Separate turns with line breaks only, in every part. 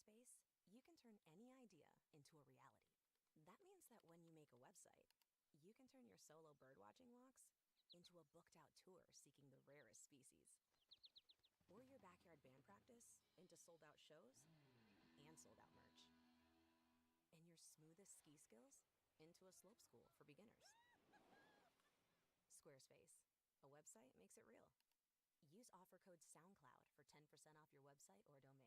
Squarespace, you can turn any idea into a reality. That means that when you make a website, you can turn your solo birdwatching walks into a booked-out tour seeking the rarest species, or your backyard band practice into sold-out shows and sold-out merch, and your smoothest ski skills into a slope school for beginners. Squarespace, a website makes it real. Use offer code SoundCloud for 10% off your website or domain.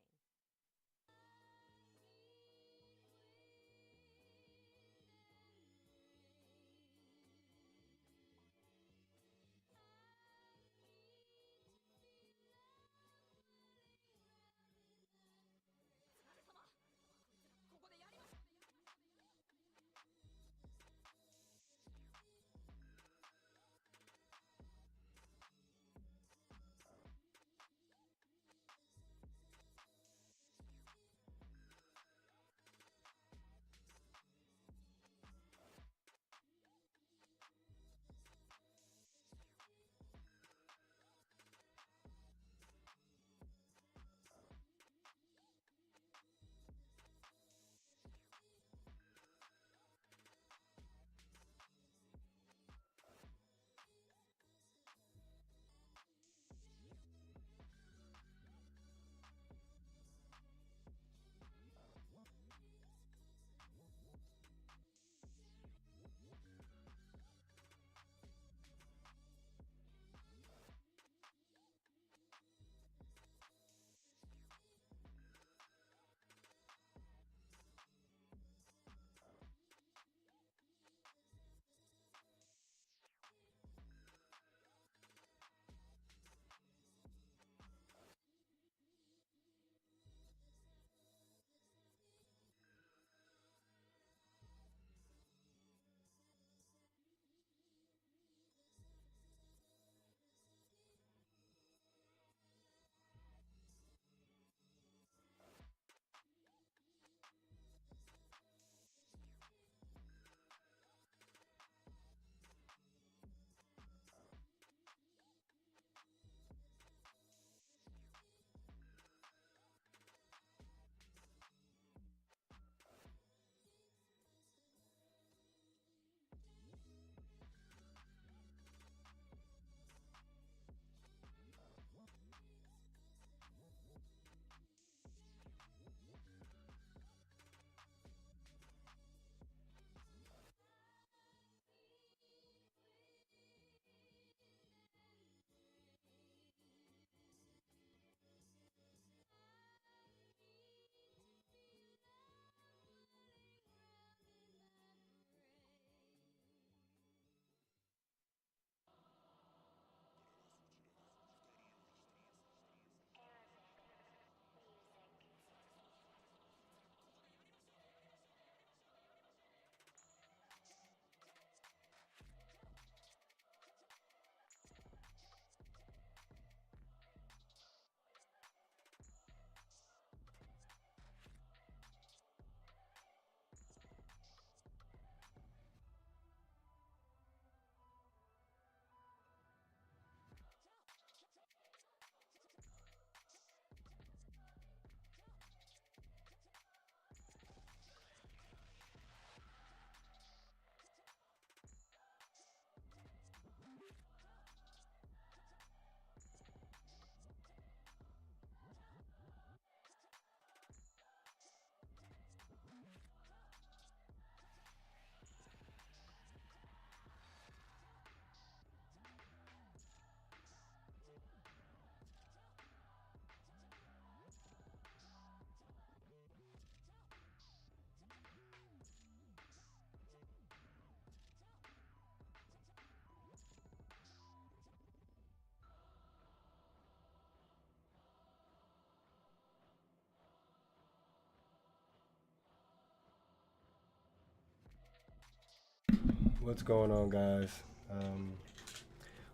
What's going on, guys?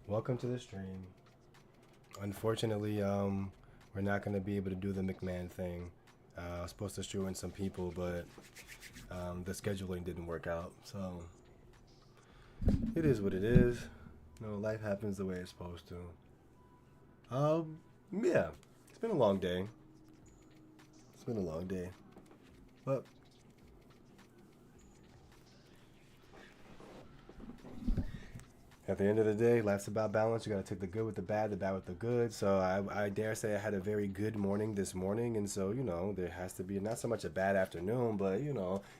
Welcome to the stream. Unfortunately, we're not going to be able to do the McMahon thing. I was supposed to stream in some people, but the scheduling didn't work out. So it is what it is. You know, life happens the way it's supposed to. Yeah, it's been a long day. It's been a long day. But at the end of the day, life's about balance. You got to take the good with the bad with the good. So I dare say I had a very good morning this morning. And so, there has to be not so much a bad afternoon, but,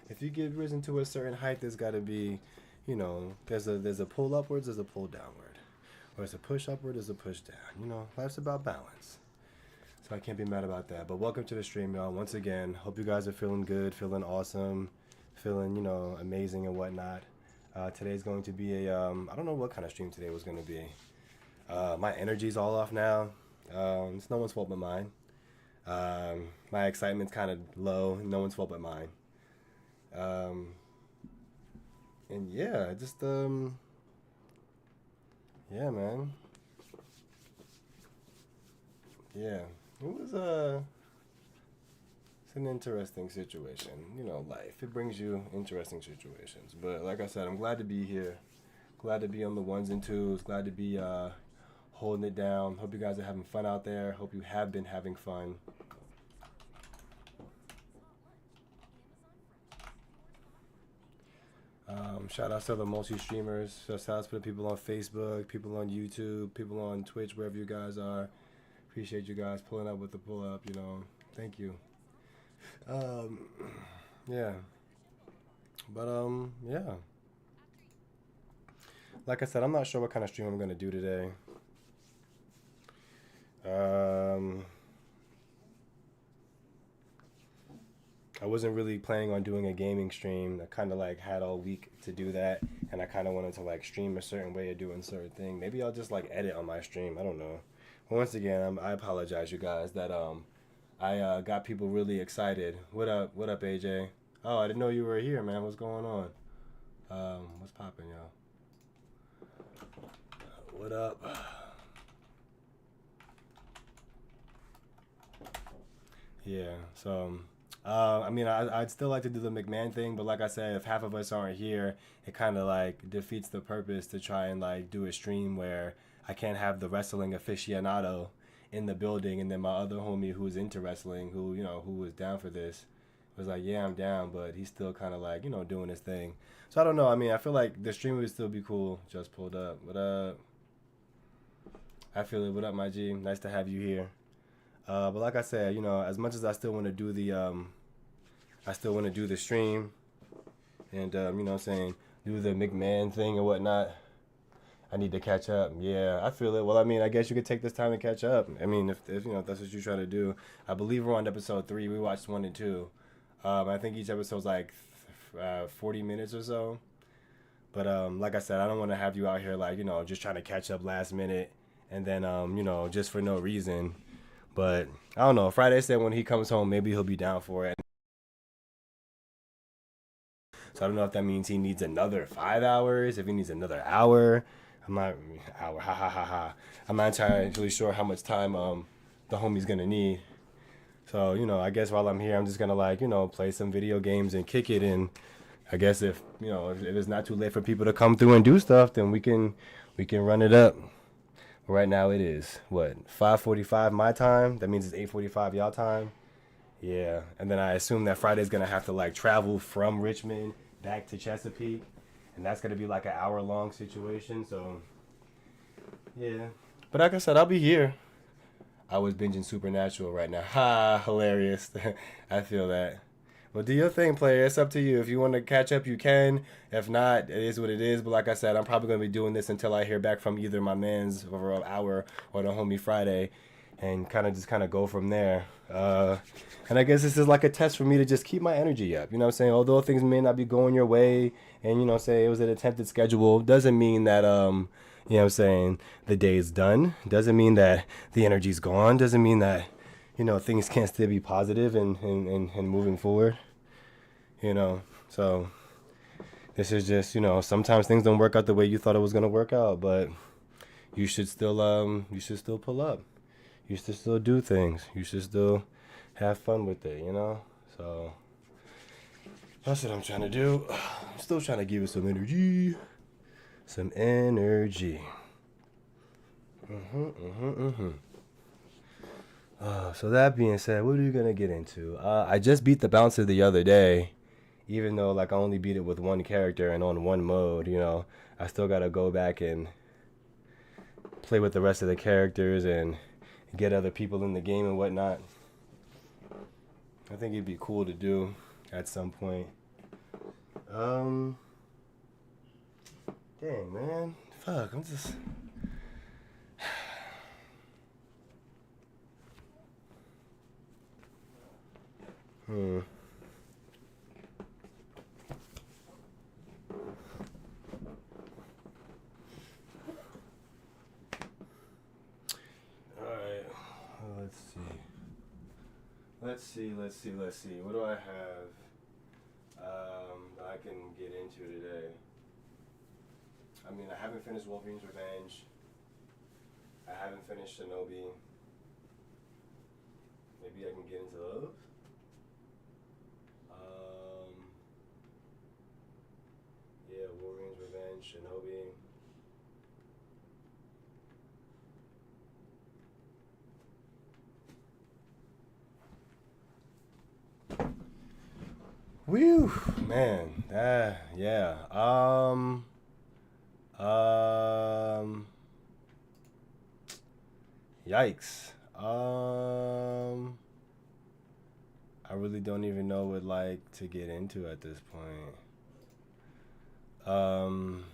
if you get risen to a certain height, there's got to be, there's a pull upwards, there's a pull downward. Or there's a push upward, there's a push down. Life's about balance. So I can't be mad about that. But welcome to the stream, y'all. Once again, hope you guys are feeling good, feeling awesome, feeling, amazing and whatnot. Today's going to be a, I don't know what kind of stream today was going to be. My energy's all off now. It's no one's fault but mine. My excitement's kind of low. No one's fault but mine. And yeah, just, yeah, man. Yeah, it was, it's an interesting situation. Life. It brings you interesting situations. But like I said, I'm glad to be here. Glad to be on the ones and twos. Glad to be holding it down. Hope you guys are having fun out there. Hope you have been having fun. Shout out to the multi-streamers. Shout out to the people on Facebook, people on YouTube, people on Twitch, wherever you guys are. Appreciate you guys pulling up with the pull-up, Thank you. Yeah. But, yeah. Like I said, I'm not sure what kind of stream I'm going to do today. I wasn't really planning on doing a gaming stream. I kind of had all week to do that, and I kind of wanted to stream a certain way of doing certain thing. Maybe I'll just edit on my stream. I don't know. Once again, I apologize, you guys, that I got people really excited. What up, AJ? Oh, I didn't know you were here, man. What's going on? What's poppin', y'all? What up? Yeah, so, I'd still like to do the McMahon thing, but like I said, if half of us aren't here, it kind of defeats the purpose to try and do a stream where I can't have the wrestling aficionado in the building, and then my other homie who's into wrestling, who was down for this, was like, yeah, I'm down, but he's still kind of doing his thing. So I don't know. I feel like the stream would still be cool. Just pulled up. What up? I feel it. What up, my G? Nice to have you here. But like I said, as much as I still want to do the stream, and what I'm saying, do the McMahon thing and whatnot. I need to catch up. Yeah, I feel it. Well, I guess you could take this time to catch up. If that's what you're trying to do. I believe we're on episode 3. We watched 1 and 2. I think each episode's 40 minutes or so. But like I said, I don't want to have you out here just trying to catch up last minute, and then just for no reason. But I don't know. Friday said when he comes home, maybe he'll be down for it. So I don't know if that means he needs another 5 hours, if he needs another hour. I'm not entirely sure how much time the homie's gonna need. So I guess while I'm here, I'm just gonna play some video games and kick it. And I guess if it's not too late for people to come through and do stuff, then we can run it up. But right now it is 5:45 my time. That means it's 8:45 y'all time. Yeah, and then I assume that Friday's gonna have to travel from Richmond back to Chesapeake. And that's going to be an hour-long situation, so, yeah. But like I said, I'll be here. I was binging Supernatural right now. Ha, hilarious. I feel that. Well, do your thing, player. It's up to you. If you want to catch up, you can. If not, it is what it is. But like I said, I'm probably going to be doing this until I hear back from either my mans over an hour or the homie Friday, and kind of go from there. And I guess this is a test for me to just keep my energy up. You know what I'm saying? Although things may not be going your way, and say it was an attempted schedule, doesn't mean that the day is done. Doesn't mean that the energy's gone. Doesn't mean that things can't still be positive and moving forward. So this is just sometimes things don't work out the way you thought it was gonna work out, but you should still pull up. You should still do things. You should still have fun with it, So that's what I'm trying to do. I'm still trying to give it some energy. Some energy. So that being said, what are you gonna get into? I just beat the bouncer the other day, even though like I only beat it with one character and on one mode. I still gotta go back and play with the rest of the characters and get other people in the game and whatnot. I think it'd be cool to do at some point. Um, Dang man, fuck, I'm just. Hmm. All right. Let's see. Let's see. What do I have that I can get into today? I mean, I haven't finished Wolverine's Revenge. I haven't finished Shinobi. Maybe I can get into those. Um, yeah, Wolverine's Revenge, Shinobi. Whew, man. Yeah. Yikes. I really don't even know what like to get into at this point. Um,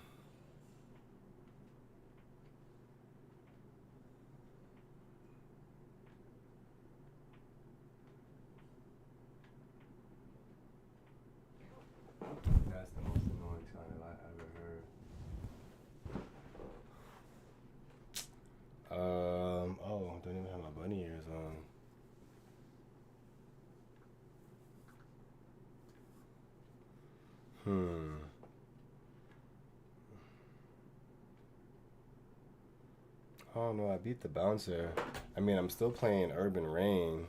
that's the most annoying sound I ever heard. Oh, I don't even have my bunny ears on. Hmm. I don't know. I beat the bouncer. I mean, I'm still playing Urban Rain.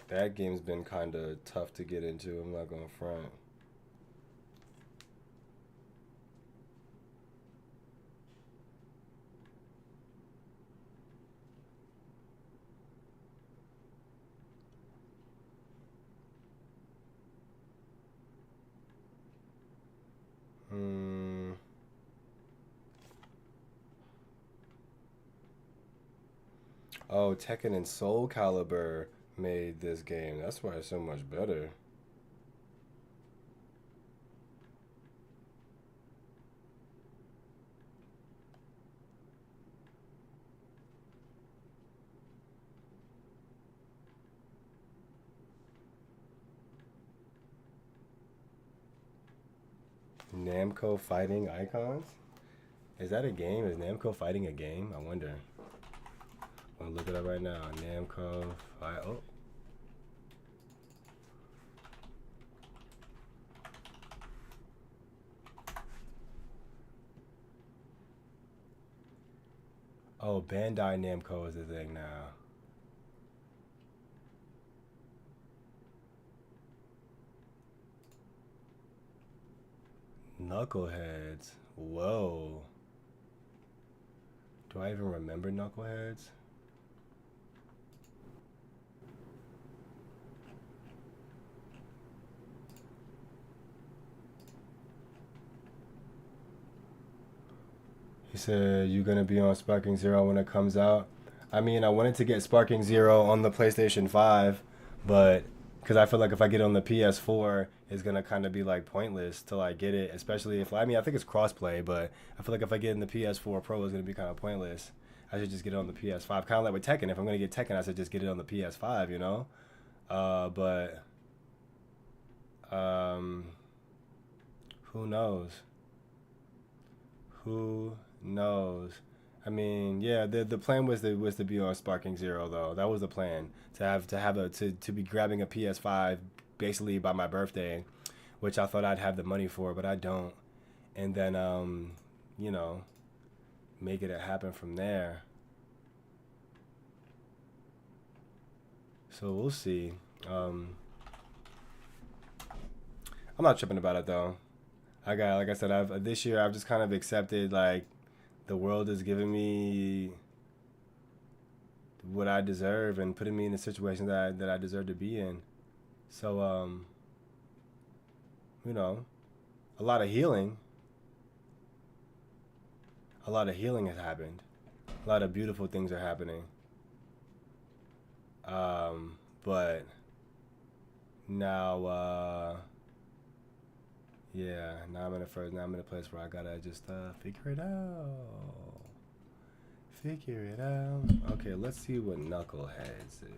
That game's been kind of tough to get into. I'm not gonna front. Hmm. Oh, Tekken and Soul Calibur made this game. That's why it's so much better. Namco Fighting Icons? Is that a game? Is Namco Fighting a game? I wonder. I'm gonna look it up right now. Namco Fight. Oh. Oh, Bandai Namco is the thing now. Knuckleheads. Whoa. Do I even remember Knuckleheads? He said, "You gonna be on Sparking Zero when it comes out?" I mean, I wanted to get Sparking Zero on the PlayStation 5, but because I feel like if I get it on the PS4, it's gonna kind of be like pointless to like get it, especially if I mean I think it's crossplay, but I feel like if I get it in the PS4 Pro, it's gonna be kind of pointless. I should just get it on the PS5, kind of like with Tekken. If I'm gonna get Tekken, I should just get it on the PS5, you know. But um, who knows? Who knows? I mean, yeah, the plan was to be on Sparking Zero though. That was the plan to be grabbing a PS5 basically by my birthday, which I thought I'd have the money for, but I don't. And then you know, make it happen from there. So we'll see. Um, I'm not tripping about it though. Like I said, I've this year I've just kind of accepted like the world is giving me what I deserve and putting me in the situation that I deserve to be in. So you know, a lot of healing has happened. A lot of beautiful things are happening. But now yeah, now I'm in a place where I gotta just figure it out. Okay, let's see what Knuckleheads is.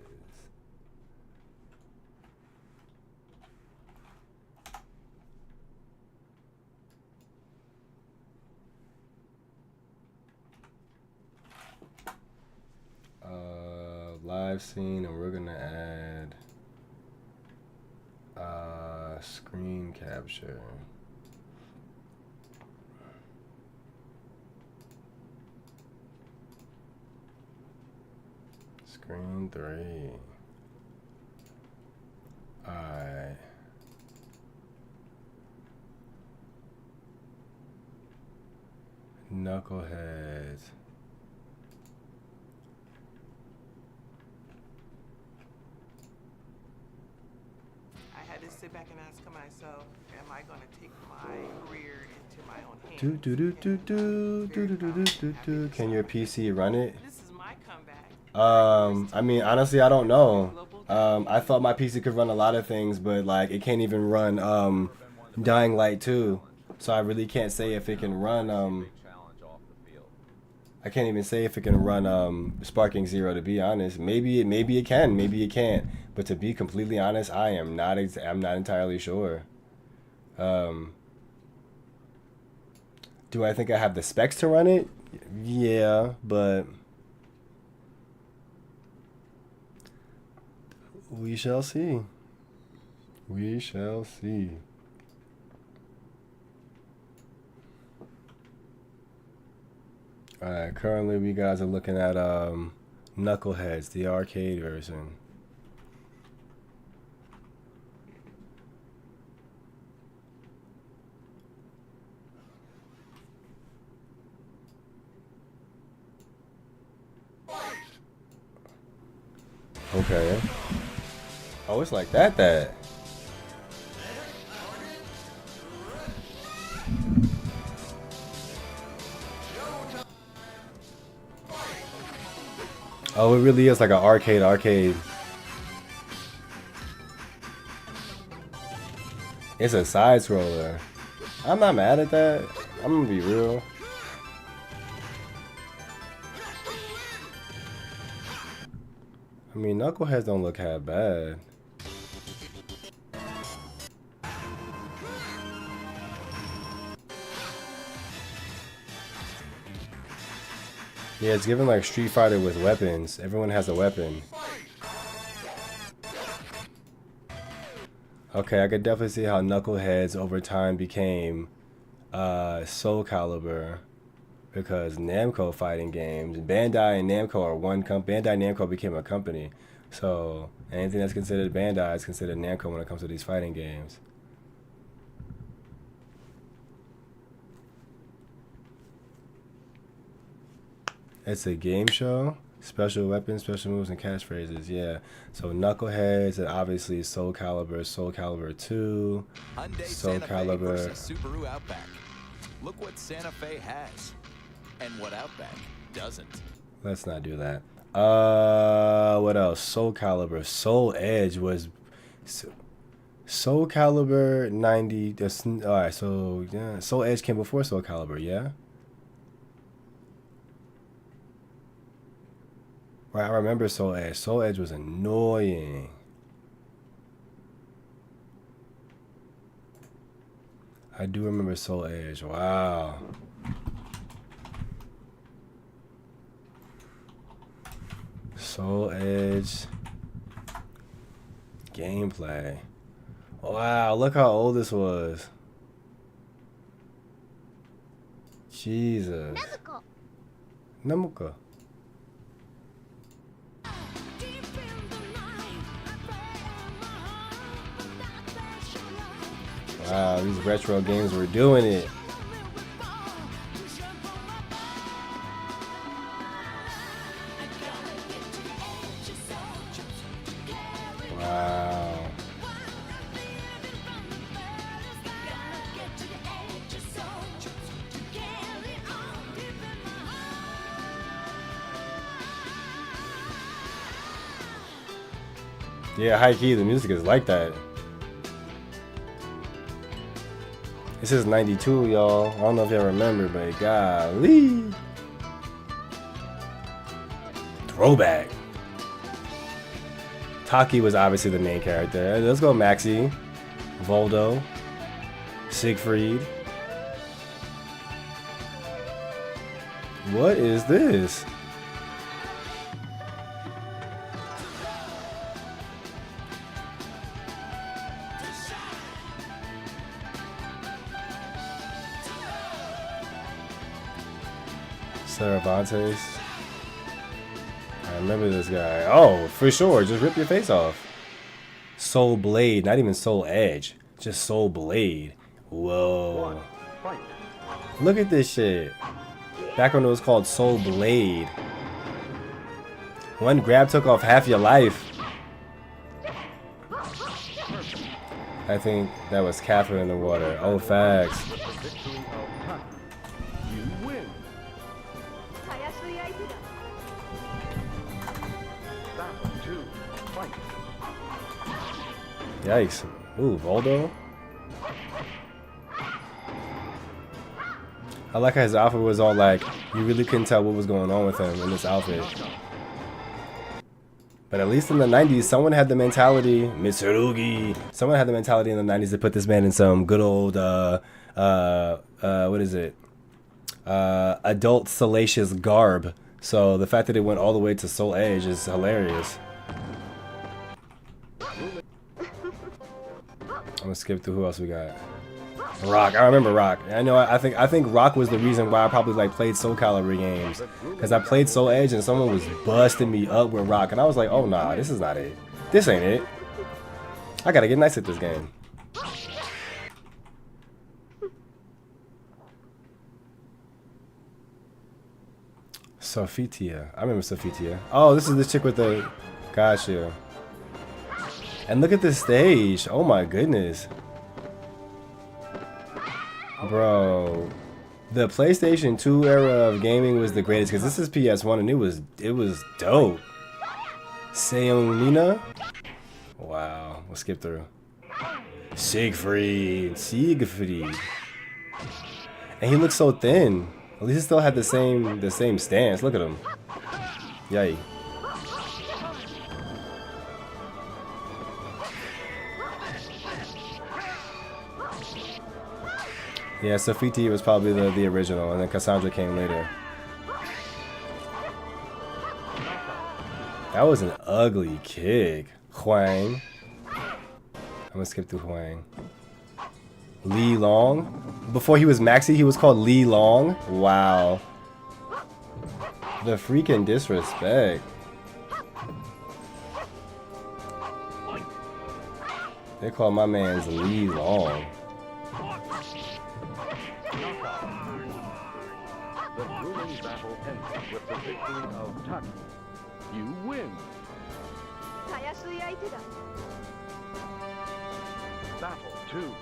Live scene, and we're gonna add screen capture. Screen 3. Alright. Knuckleheads.
I had to sit back and ask myself, am I going to take my career into my own hands?
Can your PC run it?
This is my comeback.
I mean, honestly, I don't know. I thought my PC could run a lot of things, but like it can't even run Dying Light 2. So I really can't say if it can run I can't even say if it can run Sparking Zero, to be honest. Maybe it can, maybe it can't. But to be completely honest, I'm not entirely sure. Do I think I have the specs to run it? Yeah, but we shall see. We shall see. Alright, currently we guys are looking at Knuckleheads, the arcade version. Okay. Oh, it's like that. Oh, it really is like an arcade. It's a side scroller. I'm not mad at that. I'm gonna be real. I mean, Knuckleheads don't look half bad. Yeah, it's given like Street Fighter with weapons. Everyone has a weapon. Okay, I could definitely see how Knuckleheads over time became Soul Calibur, because Namco fighting games, Bandai and Namco are one company. Bandai and Namco became a company, so anything that's considered Bandai is considered Namco when it comes to these fighting games. It's a game show. Special weapons, special moves, and catchphrases. Yeah. So Knuckleheads, and obviously Soul Calibur, Soul Calibur 2,
Hyundai
Soul
Santa Fe
Calibur.
versus Subaru Outback. Look what Santa Fe has, and what Outback doesn't.
Let's not do that. What else? Soul Calibur, Soul Edge was Soul Calibur 90. All right. So yeah, Soul Edge came before Soul Calibur. Yeah. Right, I remember Soul Edge. Soul Edge was annoying. I do remember Soul Edge. Wow. Soul Edge gameplay. Wow, look how old this was. Jesus. Namuka. Wow, these retro games were doing it. Yeah, high key, the music is like that. This is 92, y'all. I don't know if y'all remember, but golly. Throwback. Taki was obviously the main character. Let's go Maxi, Voldo, Siegfried. What is this? Cervantes. I remember this guy. Oh, for sure. Just rip your face off. Soul Blade. Not even Soul Edge. Just Soul Blade. Whoa. Look at this shit. Back when it was called Soul Blade. One grab took off half your life. I think that was Kappa in the water. Oh, facts. Yikes. Ooh, Voldo. I like how his outfit was all like, you really couldn't tell what was going on with him in this outfit. But at least in the 90s, someone had the mentality, Mitsurugi, someone had the mentality in the 90s to put this man in some good old, what is it? Adult salacious garb. So the fact that it went all the way to Soul Edge is hilarious. I'm gonna skip through who else we got. Rock. I remember Rock. I know. I think Rock was the reason why I probably like played Soul Calibur games, because I played Soul Edge and someone was busting me up with Rock, and I was like, oh nah, this is not it. This ain't it. I gotta get nice at this game. Sophitia. I remember Sophitia. Oh, this is the chick with the. Gotcha. And look at this stage. Oh my goodness. Bro. The PlayStation 2 era of gaming was the greatest, because this is PS1 and it was dope. Seonina? Wow. We'll skip through. Siegfried. And he looks so thin. At least he still had the same stance. Look at him. Yay. Yeah, Sofiti was probably the original, and then Cassandra came later. That was an ugly kick. Huang. I'm gonna skip through Huang. Li Long. Before he was Maxi, he was called Li Long. Wow. The freaking disrespect. They call my man's Li Long.
The grueling battle ends with the victory of Taki. You win. Battle 2.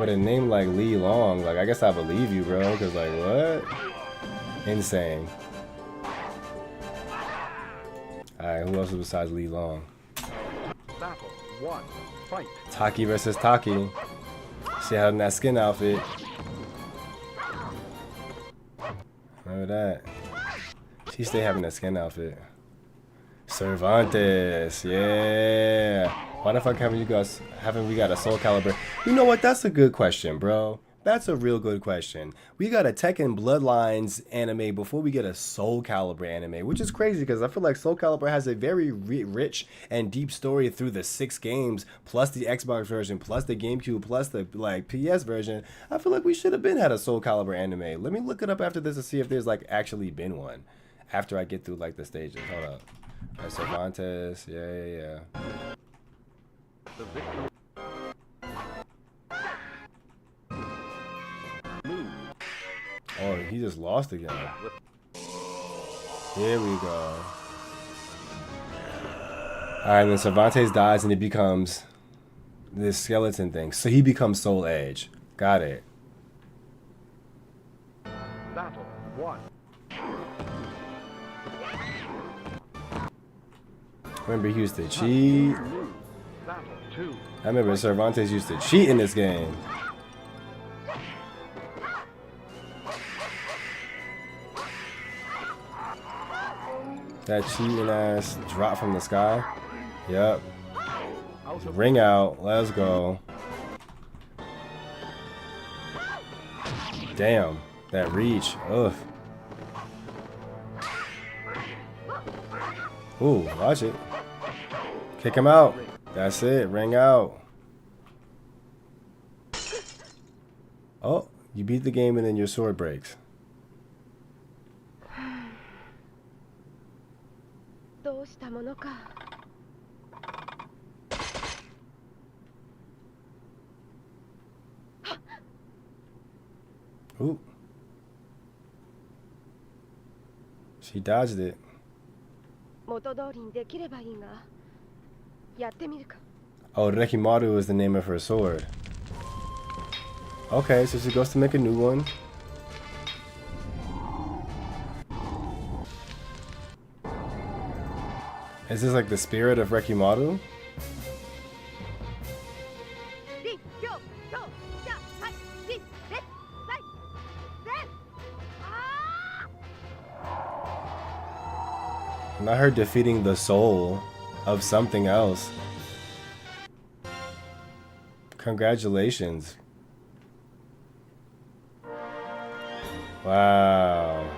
With a name like Li Long, like, I guess I believe you, bro, because, like, what? Insane. Alright, who else is besides Li Long?
Battle 1. Fight.
Taki versus Taki. She had in that skin outfit. Remember that? She stay having that skin outfit. Cervantes, yeah. Why the fuck haven't we got a Soul Calibur? You know what? That's a good question, bro. That's a real good question. We got a Tekken Bloodlines anime before we get a Soul Calibur anime, which is crazy because I feel like Soul Calibur has a very rich and deep story through the 6 games, plus the Xbox version, plus the GameCube, plus the like PS version. I feel like we should have been had a Soul Calibur anime. Let me look it up after this to see if there's like actually been one. After I get through like the stages. Hold up. Right, Cervantes. Yeah.
The victory.
Oh, he just lost again. Here we go. Alright, then Cervantes dies and it becomes this skeleton thing. So he becomes Soul Edge. Got it.
Battle 1.
Remember, he used to cheat.
Battle 2.
I remember Cervantes used to cheat in this game. That cheating ass drop from the sky. Yep. Ring out. Let's go. Damn. That reach. Ugh. Ooh, watch it. Kick him out. That's it. Ring out. Oh, you beat the game and then your sword breaks.
どうしたものか。
Ooh. She dodged it.
元通りにできればいいが、やってみるか。
Oh, Rekimaru is the name of her sword. Okay, so she goes to make a new one. Is this like the spirit of Rekimaru?
リ、リョ、ロ、シャ、ハイ、リ、レッ、ライ、セン。
Not her defeating the soul of something else. Congratulations. Wow.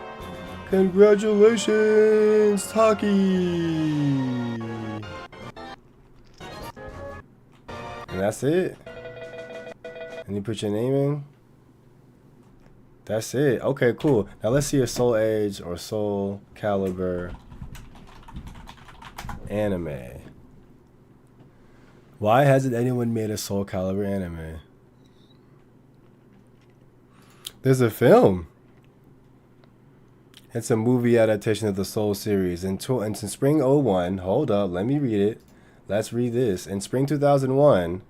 Congratulations, Taki. And that's it. And you put your name in. That's it. Okay, cool. Now let's see a Soul Edge or Soul Calibur anime. Why hasn't anyone made a Soul Calibur anime? There's a film. It's a movie adaptation of the Soul series. In spring '01, hold up, let me read it. Let's read this. In spring 2001,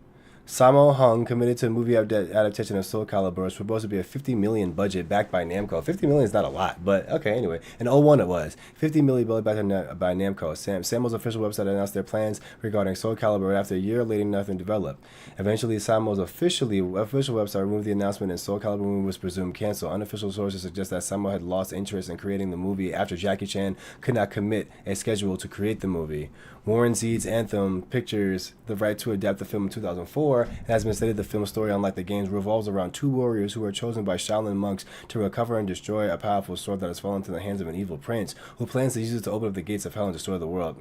Sammo Hung committed to a movie adaptation of Soul Calibur. It's supposed to be a $50 million budget backed by Namco. $50 million is not a lot, but okay, anyway. In '01 it was. $50 million budget backed by Namco. Sammo's official website announced their plans regarding Soul Calibur after a year later nothing developed. Eventually, Sammo's official website removed the announcement and Soul Calibur movie was presumed canceled. Unofficial sources suggest that Sammo had lost interest in creating the movie after Jackie Chan could not commit a schedule to create the movie. Warren Zed's Anthem Pictures the right to adapt the film in 2004. It has been stated the film's story, unlike the games, revolves around two warriors who are chosen by Shaolin monks to recover and destroy a powerful sword that has fallen into the hands of an evil prince who plans to use it to open up the gates of hell and destroy the world.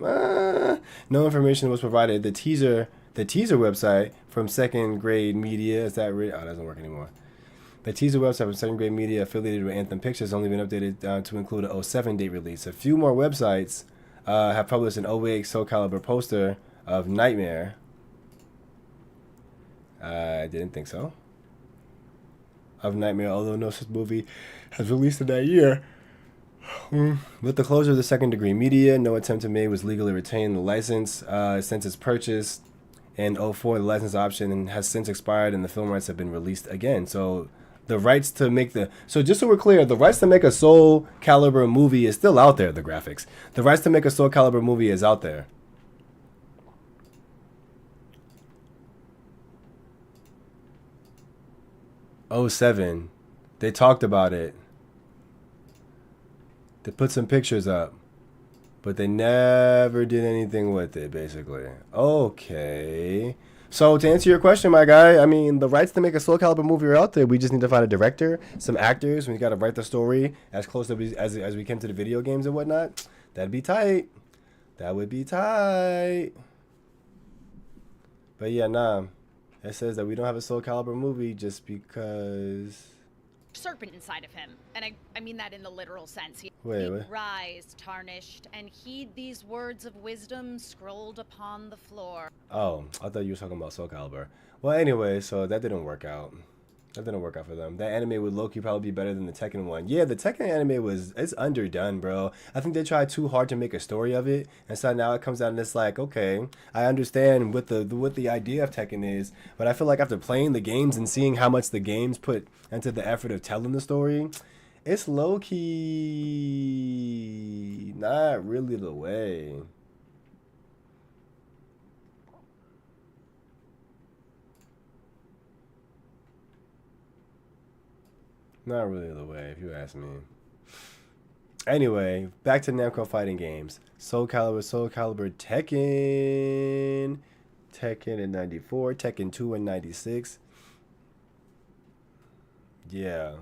No information was provided. The teaser website from Second Grade Media, is that right? Oh, it doesn't work anymore. The teaser website from Second Grade Media affiliated with Anthem Pictures has only been updated to include a 07 date release. A few more websites have published an 08 Soul Calibur poster of Nightmare. I didn't think so. Of Nightmare, although no such movie has released in that year. With the closure of the Second Degree Media, no attempt to made was legally retained the license since its purchase in '04. The license option has since expired and the film rights have been released again. So the rights to make so just so we're clear, the rights to make a Soul Calibur movie is still out there, the graphics. The rights to make a Soul Calibur movie is out there. '07. They talked about it. They put some pictures up. But they never did anything with it, basically. Okay. So to answer your question, my guy, I mean, the rights to make a Soul Calibur movie are out there. We just need to find a director, some actors. We got to write the story as close as we can to the video games and whatnot. That'd be tight. That would be tight. But yeah, nah. It says that we don't have a Soul Calibur movie just because...
serpent inside of him, and I mean that in the literal sense. He'd
Wait.
rise tarnished and heed these words of wisdom scrolled upon the floor.
Oh, I thought you were talking about Soul Calibur. Well, anyway, so that didn't work out. That didn't work out for them. That anime with Loki probably be better than the Tekken one. Yeah, the Tekken anime it's underdone, bro. I think they tried too hard to make a story of it, and so now it comes out and it's like, okay, I understand what the idea of Tekken is, but I feel like after playing the games and seeing how much the games put into the effort of telling the story, it's low key not really the way. Not really the way, if you ask me. Anyway, back to Namco fighting games. Soul Calibur, Tekken in 94, Tekken 2 in 96. Yeah.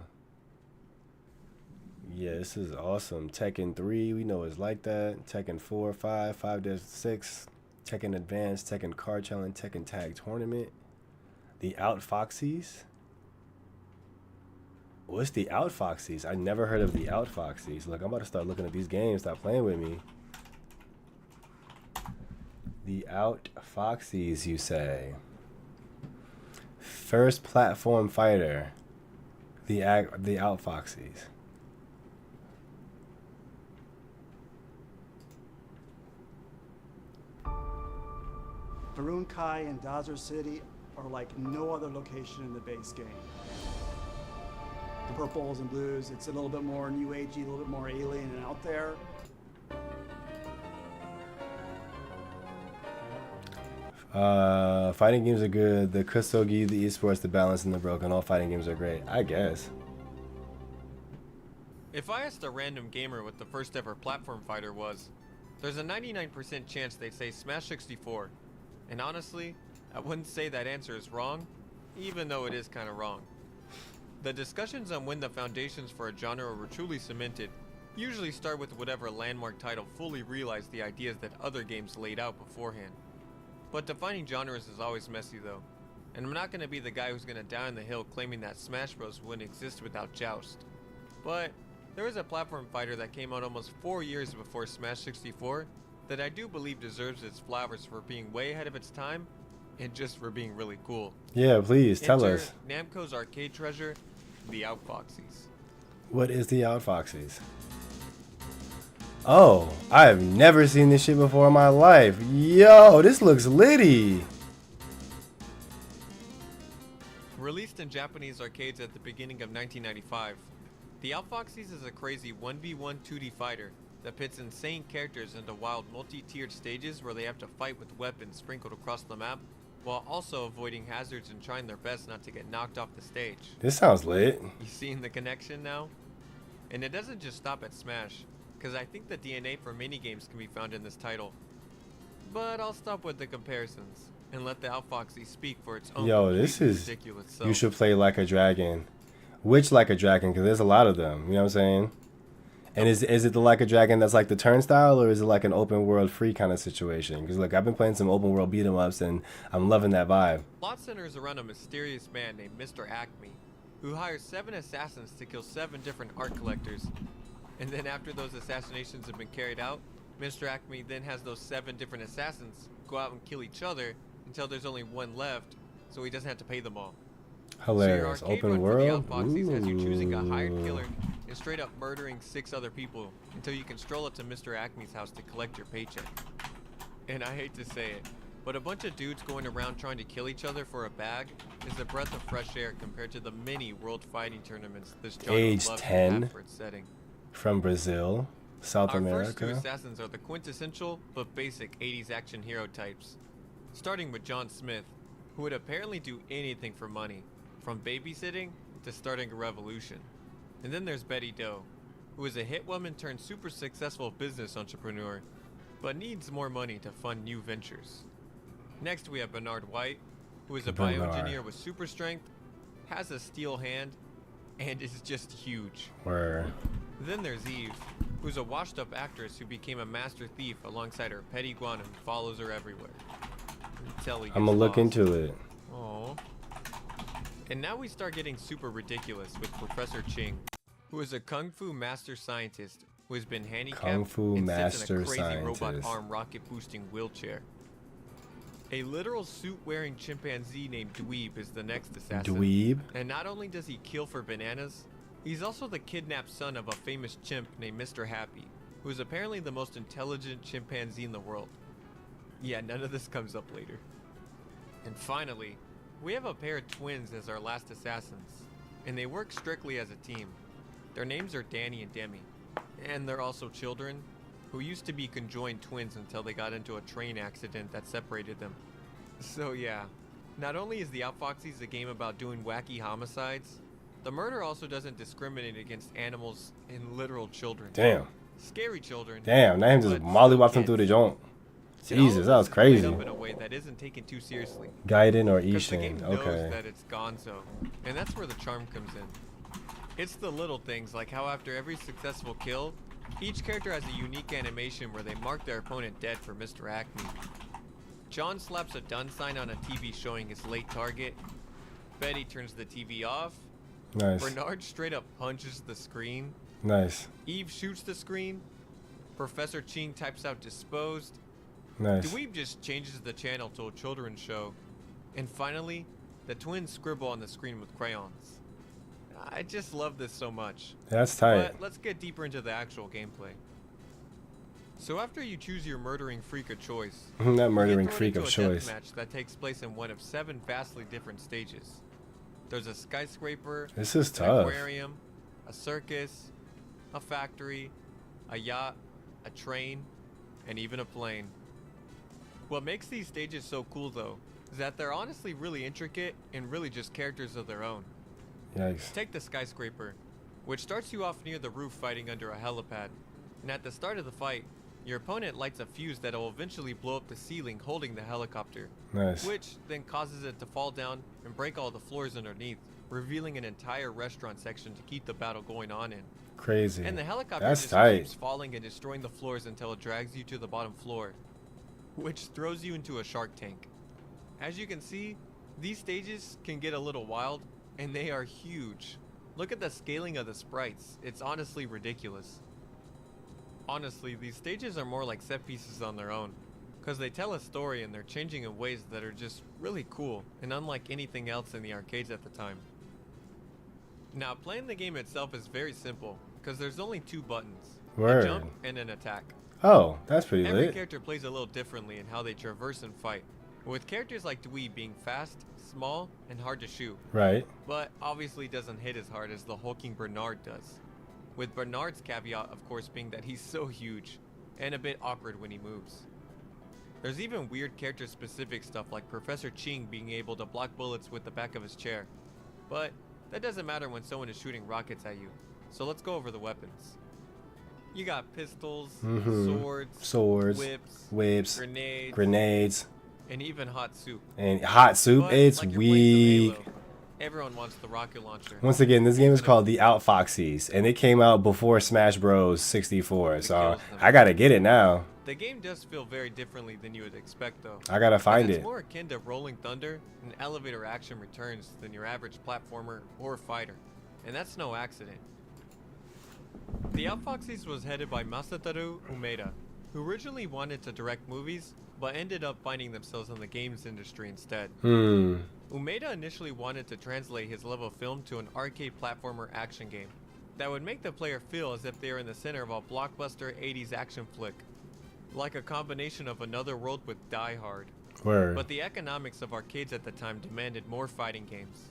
Yeah, this is awesome. Tekken 3, we know it's like that. Tekken 4, 5, 5-6, Tekken Advance, Tekken Card Challenge, Tekken Tag Tournament. The Outfoxies. What's the Outfoxies? I never heard of the Outfoxies. Look, I'm about to start looking at these games. Stop playing with me. The Outfoxies, you say? First platform fighter. The Outfoxies.
Barun Kai and Dazer City are like no other location in the base game. The purples and blues, it's a little bit more new agey, a little bit more alien and out there.
Fighting games are good. The Kusogi, the esports, the balance, and the broken. All fighting games are great, I guess.
If I asked a random gamer what the first ever platform fighter was, there's a 99% chance they'd say Smash 64. And honestly, I wouldn't say that answer is wrong, even though it is kind of wrong. The discussions on when the foundations for a genre were truly cemented usually start with whatever landmark title fully realized the ideas that other games laid out beforehand. But defining genres is always messy though, and I'm not going to be the guy who's going to die on the hill claiming that Smash Bros wouldn't exist without Joust. But there is a platform fighter that came out almost 4 years before Smash 64 that I do believe deserves its flowers for being way ahead of its time and just for being really cool.
Yeah, please tell us.
Namco's arcade treasure, the Outfoxies.
What is the Outfoxies? Oh, I have never seen this shit before in my life. Yo, this looks litty.
Released in Japanese arcades at the beginning of 1995, the Outfoxies is a crazy 1v1 2D fighter that pits insane characters into wild multi-tiered stages where they have to fight with weapons sprinkled across the map, while also avoiding hazards and trying their best not to get knocked off the stage.
This sounds lit.
You seeing the connection now? And it doesn't just stop at Smash, because I think the DNA for minigames can be found in this title. But I'll stop with the comparisons and let the Outfoxy speak for its own.
Yo, this is
ridiculous self.
You should play Like a Dragon. Which Like a Dragon? Because there's a lot of them. You know what I'm saying? And is it the Like a Dragon that's like the turnstile, or is it like an open world free kind of situation? Because look, I've been playing some open world beat 'em ups and I'm loving that vibe.
Plot centers around a mysterious man named Mr. Acme, who hires 7 assassins to kill 7 different art collectors. And then after those assassinations have been carried out, Mr. Acme then has those 7 different assassins go out and kill each other until there's only one left, so he doesn't have to pay them all.
Hilarious.
So your arcade
Open
run
world?
for the Outfoxies has you choosing a hired killer and straight up murdering 6 other people until you can stroll up to Mr. Acme's house to collect your paycheck. And I hate to say it, but a bunch of dudes going around trying to kill each other for a bag is a breath of fresh air compared to the many world fighting tournaments this genre
Age
loves to
10.
have for its setting.
From Brazil, South
Our
America.
first 2 assassins are the quintessential but basic 80s action hero types. Starting with John Smith, who would apparently do anything for money, from babysitting to starting a revolution. And then there's Betty Doe, who is a hit woman turned super successful business entrepreneur, but needs more money to fund new ventures. Next we have Bernard White, who is a bioengineer with super strength, has a steel hand, and is just huge.
Where?
Then there's Eve, who's a washed-up actress who became a master thief alongside her pet iguana who follows her everywhere.
I'm gonna look into it.
Aww. And now we start getting super ridiculous with Professor Ching, who is a kung fu master scientist who has been handicapped
Kung Fu
and
master
sits in a crazy robot
scientist.
arm rocket boosting wheelchair. A literal suit-wearing chimpanzee named Dweeb is the next assassin.
Dweeb?
And not only does he kill for bananas, he's also the kidnapped son of a famous chimp named Mr. Happy, who is apparently the most intelligent chimpanzee in the world. Yeah, none of this comes up later. And finally, we have a pair of twins as our last assassins, and they work strictly as a team. Their names are Danny and Demi, and they're also children who used to be conjoined twins until they got into a train accident that separated them. So yeah, not only is the Outfoxies a game about doing wacky homicides, The murder also doesn't discriminate against animals and literal children.
Damn.
Scary children.
Damn, now him just
but
mollywopped
still
him through the
kids.
joint.
And all of
Jesus, that was
this is played
crazy.
up in a way that isn't taken too seriously.
Gaiden or
Because the game
Ishin.
knows
Okay.
that it's Gonzo, and that's where the charm comes in. It's the little things, like how after every successful kill, each character has a unique animation where they mark their opponent dead for Mr. Acme. John slaps a done sign on a TV showing his late target. Betty turns the TV off.
Nice.
Bernard straight up punches the screen.
Nice.
Eve shoots the screen. Professor Ching types out disposed.
Nice.
Dweeb just changes the channel to a children's show. And finally, the twins scribble on the screen with crayons. I just love this so much.
That's tight.
But let's get deeper into the actual gameplay. So after you choose your murdering freak of choice,
That
you get
murdering
thrown
freak
into
of
a
choice.
deathmatch that takes place in one of 7 vastly different stages. There's a skyscraper,
This is
an
tough.
aquarium, a circus, a factory, a yacht, a train, and even a plane. What makes these stages so cool though, is that they're honestly really intricate and really just characters of their own.
Yikes.
Take the skyscraper, which starts you off near the roof fighting under a helipad. And at the start of the fight, your opponent lights a fuse that will eventually blow up the ceiling holding the helicopter.
Nice.
Which then causes it to fall down and break all the floors underneath, revealing an entire restaurant section to keep the battle going on in.
Crazy.
And the helicopter
That's
just
tight.
keeps falling and destroying the floors until it drags you to the bottom floor, which throws you into a shark tank. As you can see, these stages can get a little wild, and they are huge. Look at the scaling of the sprites, it's honestly ridiculous. Honestly, these stages are more like set pieces on their own, because they tell a story and they're changing in ways that are just really cool and unlike anything else in the arcades at the time. Now, playing the game itself is very simple, because there's only 2 buttons,
Word.
a jump and an attack.
Oh, that's pretty
Every
lit.
character plays a little differently in how they traverse and fight, with characters like Dweeb being fast, small, and hard to shoot,
Right.
but obviously doesn't hit as hard as the hulking Bernard does. With Bernard's caveat, of course, being that he's so huge and a bit awkward when he moves. There's even weird character-specific stuff like Professor Ching being able to block bullets with the back of his chair, but that doesn't matter when someone is shooting rockets at you. So let's go over the weapons. You got pistols, swords,
whips,
grenades,
grenades,
and even hot soup.
and hot soup.
But
It's
like you're playing some
weak.
Halo, everyone wants the rocket launcher.
Once again, this game is called The Outfoxies, and it came out before Smash Bros. 64, so
kills them.
I gotta get it now.
The game does feel very differently than you would expect though.
I gotta find
It's
it.
more akin to Rolling Thunder and elevator action returns than your average platformer or fighter, and that's no accident. The Outfoxies was headed by Masataru Umeda, who originally wanted to direct movies, but ended up finding themselves in the games industry instead. Umeda initially wanted to translate his love of film to an arcade platformer action game that would make the player feel as if they were in the center of a blockbuster 80s action flick, like a combination of Another World with Die Hard.
Word.
But the economics of arcades at the time demanded more fighting games.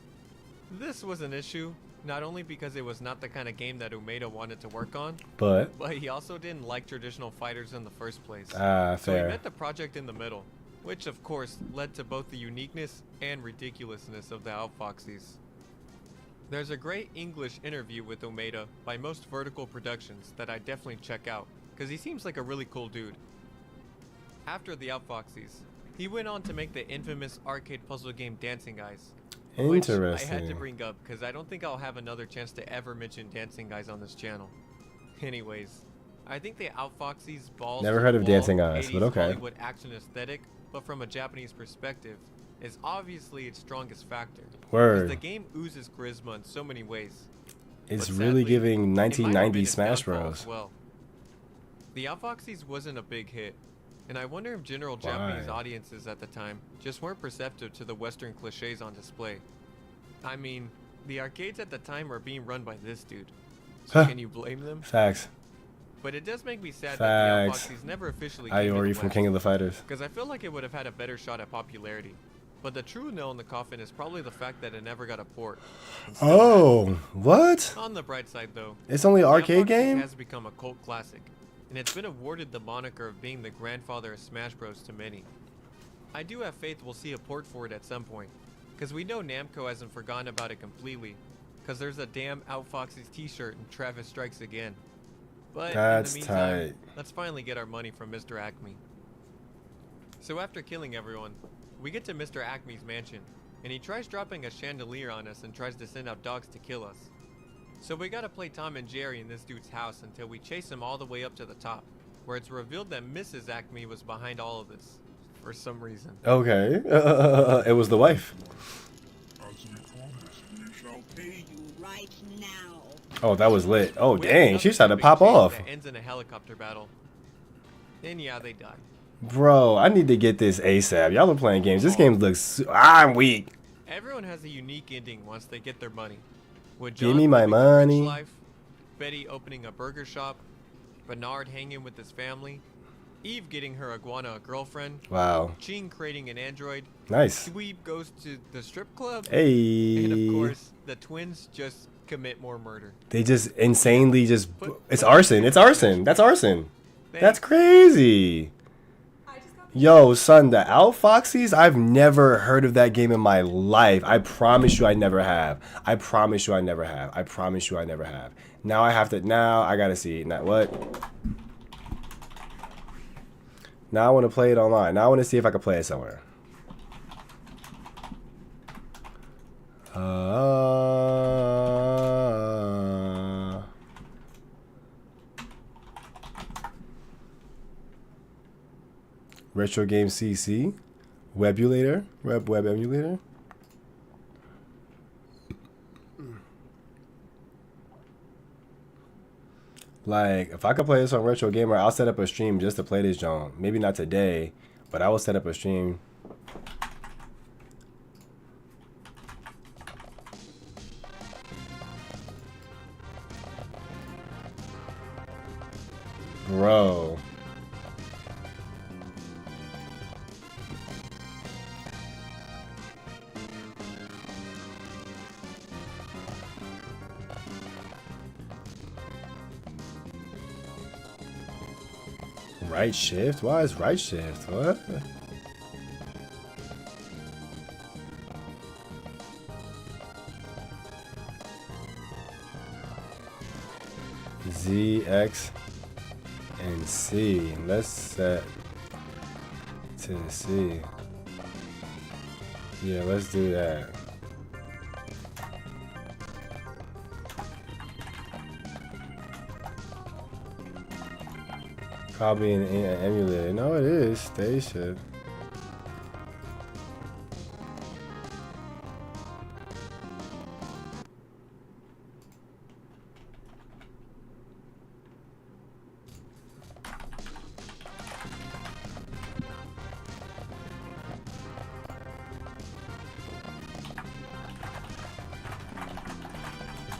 This was an issue, not only because it was not the kind of game that Umeda wanted to work on,
But
but he also didn't like traditional fighters in the first place.
ah,
So he
fair.
met the project in the middle, which of course led to both the uniqueness and ridiculousness of the Outfoxies. There's a great English interview with Umeda by Most Vertical Productions that I definitely check out, because he seems like a really cool dude. After the Outfoxies, he went on to make the infamous arcade puzzle game Dancing Guys, which I had to
Interesting.
bring up because I don't think I'll have another chance to ever mention Dancing Guys on this channel. Anyways, I think the Outfoxies balls
Never
to
heard
the
of
wall
Dancing Guys, but
80s
okay.
Hollywood action aesthetic, but from a Japanese perspective, is obviously its strongest factor. 'Cause
Word.
the game oozes charisma in so many ways.
It's
But
really
sadly,
giving
it might have been
1990
its
Smash
downfall
Bros.
as well. The Outfoxies wasn't a big hit, and I wonder if general Japanese
Why?
audiences at the time just weren't perceptive to the Western cliches on display. I mean, the arcades at the time were being run by this dude, so
Huh.
can you blame them?
Facts.
But it does make me sad that the
Facts.
Outfoxies never officially came to
Iori
the
from
West,
King of the Fighters.
because I feel like it would have had a better shot at popularity. But the true nail in the coffin is probably the fact that it never got a port.
Oh, what?
On the bright side though,
It's only an
the
arcade
Outfoxies
game?
has become a cult classic, and it's been awarded the moniker of being the grandfather of Smash Bros to many. I do have faith we'll see a port for it at some point, because we know Namco hasn't forgotten about it completely, because there's a damn Outfoxy's t-shirt and Travis strikes again. But
That's
in the meantime,
tight.
let's finally get our money from Mr. Acme. So after killing everyone, we get to Mr. Acme's mansion, and he tries dropping a chandelier on us and tries to send out dogs to kill us. So we gotta play Tom and Jerry in this dude's house until we chase him all the way up to the top, where it's revealed that Mrs. Acme was behind all of this, for some reason.
Okay. It was the wife.
As we promised, we shall pay you right now.
Oh, that was lit. Oh,
We have
dang.
another
She tried to
big
pop
chase
off.
That ends in a helicopter battle. And yeah, they die.
Bro, I need to get this ASAP. Y'all are playing games. This game looks... I'm weak.
Everyone has a unique ending once they get their money. With
Give
John
me my
living a rich
money.
life, Betty opening a burger shop, Bernard hanging with his family, Eve getting her iguana a girlfriend,
Wow.
Ching creating an android,
Nice.
Dweeb goes to the strip club,
Hey.
and of course, the twins just commit more murder.
They just insanely just... It's arson. It's arson. That's arson. That's crazy. Yo, son, the Outfoxies, I've never heard of that game in my life. I promise you I never have. I promise you I never have. I promise you I never have. Now I gotta see. Now what? Now I want to play it online. Now I want to see if I can play it somewhere. Retro Game CC, Webulator, web emulator. Like, if I could play this on Retro Gamer, I'll set up a stream just to play this genre. Maybe not today, but I will set up a stream. Bro. Right shift? Why is right shift? What? Z, X, and C. Let's set to C. Yeah, let's do that. Probably an emulator. No, it is. Station.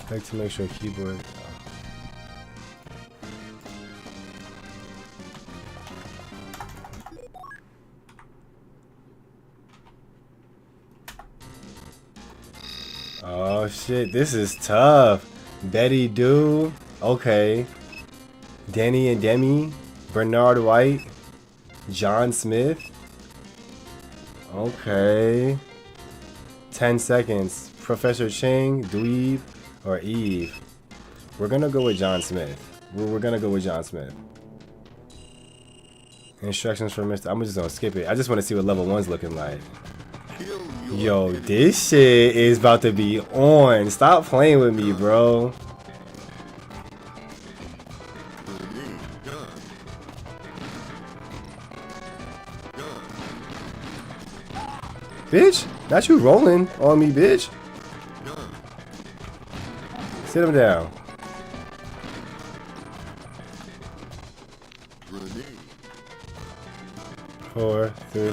I like to make sure keyboard. Oh shit, this is tough. Betty Doo, okay. Danny and Demi, Bernard White, John Smith. Okay. 10 seconds. Professor Ching, Dweeb, or Eve. We're gonna go with John Smith. We're gonna go with John Smith. Instructions for Mr. I'm just gonna skip it. I just want to see what level 1's looking like. Yo, this shit is about to be on. Stop playing with me, bro. Bitch, not you rolling on me, bitch. Sit him down. Four, three.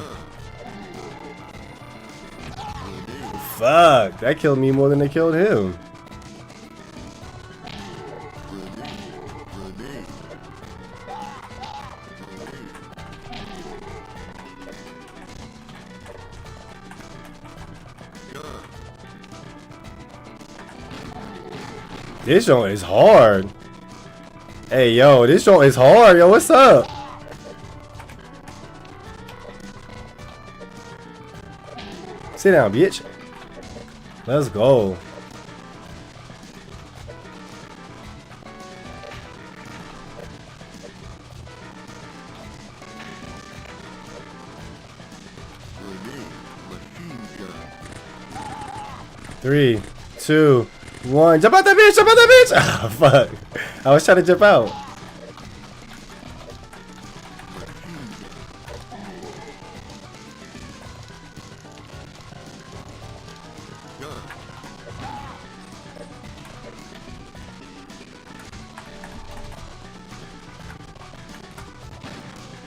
Fuck, that killed me more than it killed him. This joint is hard. Hey, yo, this joint is hard. Yo, what's up? Sit down, bitch. Let's go. 3, 2, 1. Jump out that bitch! Jump out that bitch! Oh, fuck. I was trying to jump out.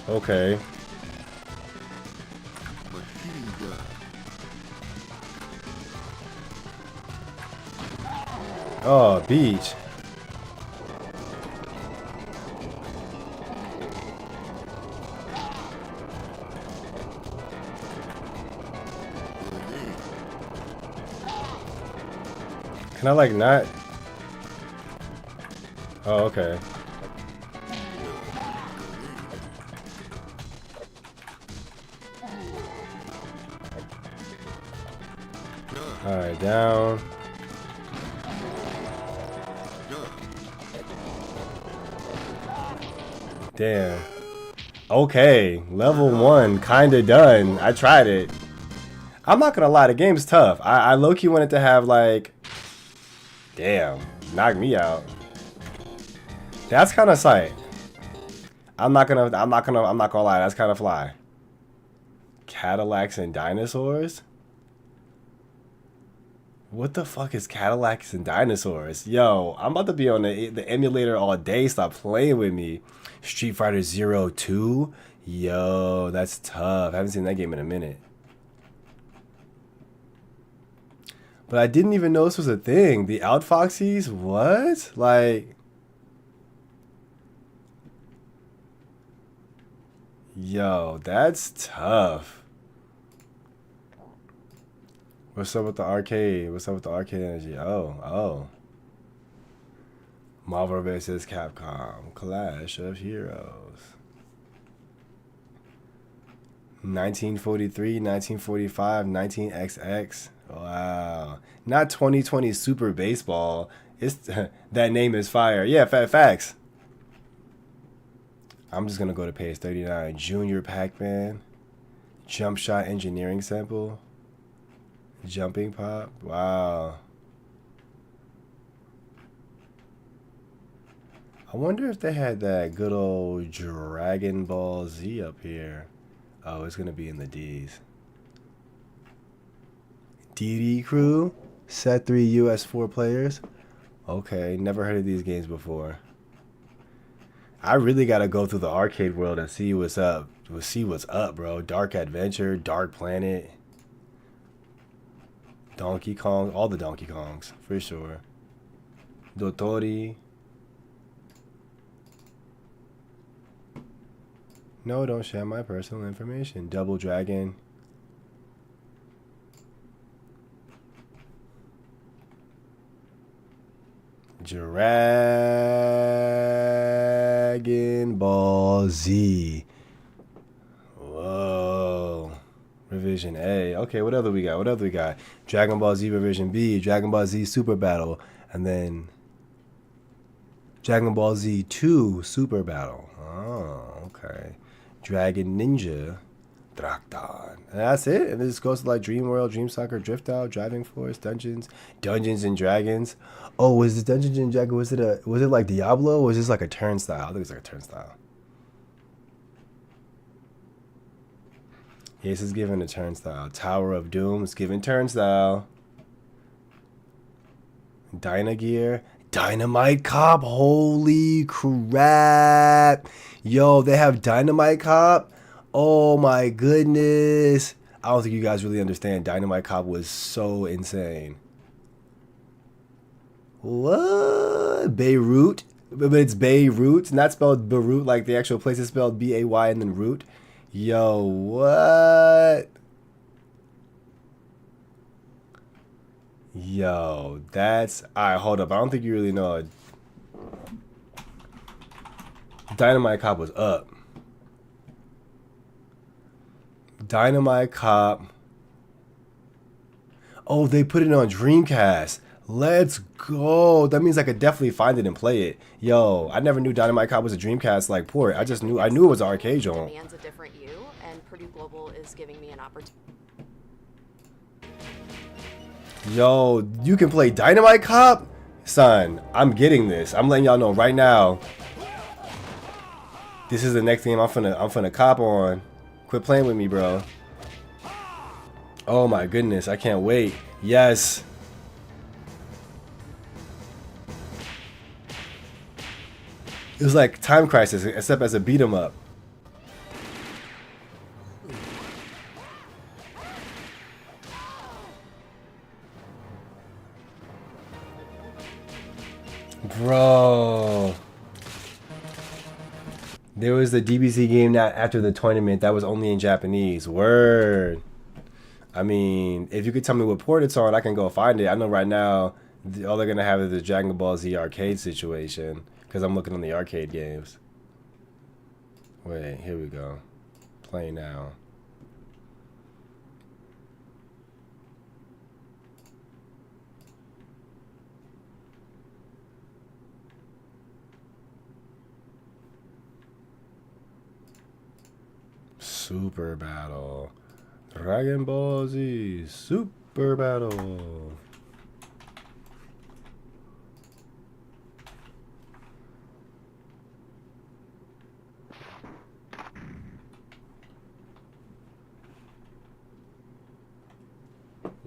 Okay. Oh, beach. Can I like not? Oh, okay. All right, down. Damn. Okay, level 1, kinda done. I tried it. I'm not gonna lie, the game's tough. I low-key wanted to have like, damn, knock me out. That's kind of sight. I'm not gonna lie. That's kind of fly. Cadillacs and dinosaurs. What the fuck is Cadillacs and dinosaurs? Yo, I'm about to be on the emulator all day. Stop playing with me. Street Fighter 02. Yo, that's tough. I haven't seen that game in a minute. But I didn't even know this was a thing. The Outfoxies? What? Like... Yo, that's tough. What's up with the arcade? What's up with the arcade energy? Oh. Marvel vs. Capcom. Clash of Heroes. 1943, 1945, 19XX. Wow. Not 2020 Super Baseball. It's that name is fire. Yeah, facts. I'm just gonna go to page 39. Junior Pac-Man. Jump Shot Engineering Sample. Jumping Pop. Wow. I wonder if they had that good old Dragon Ball Z up here. Oh, it's gonna be in the D's. DD Crew. Set 3 US 4 players. Okay, never heard of these games before. I really gotta go through the arcade world and see what's up. See what's up, bro. Dark Adventure, Dark Planet, Donkey Kong, all the Donkey Kongs, for sure. Dotori. No, don't share my personal information. Double Dragon. Dragon Ball Z. Whoa. Revision A. Okay, what other we got? Dragon Ball Z Revision B, Dragon Ball Z Super Battle, and then Dragon Ball Z 2 Super Battle. Oh, okay. Dragon Ninja Draktan. And that's it? And this goes to like Dream World, Dream Soccer, Drift Out, Driving Force, Dungeons and Dragons. Oh, was this Dungeons and Dragons? Was it like Diablo, or was this like a turnstile? I think it's like a turnstile. Yes, it's given a turnstile. Tower of Doom is given turnstile. Dynagear. Dynamite Cop. Holy crap. Yo, they have Dynamite Cop. Oh my goodness. I don't think you guys really understand. Dynamite Cop was so insane. What? Beirut? But it's Beirut, not spelled Beirut like the actual place is spelled B-A-Y and then root. Yo, what? Yo, that's... Alright, hold up. I don't think you really know. Dynamite Cop was up. Dynamite Cop. Oh, they put it on Dreamcast. Let's go. That means I could definitely find it and play it. Yo, I never knew Dynamite Cop was a Dreamcast like port. I knew it was an arcade zone.
Demands a different you, and Purdue Global is giving me an opportunity.
Yo, you can play Dynamite Cop? Son, I'm getting this. I'm letting y'all know right now. This is the next game I'm finna cop on. Quit playing with me, bro. Oh my goodness, I can't wait. Yes. It was like Time Crisis, except as a beat 'em up. Bro. There was the DBZ game that after the tournament that was only in Japanese. Word. I mean, if you could tell me what port it's on, I can go find it. I know right now all they're gonna have is the Dragon Ball Z arcade situation because I'm looking on the arcade games. Wait, here we go. Play now. Super Battle. Dragon Ball Z Super Battle.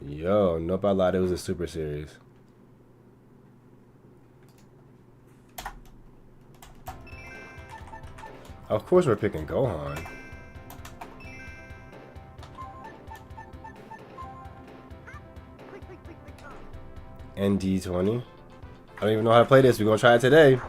Yo, nope, I lied. It was a Super Series. Of course we're picking Gohan. ND20. I don't even know how to play this. We're gonna try it today.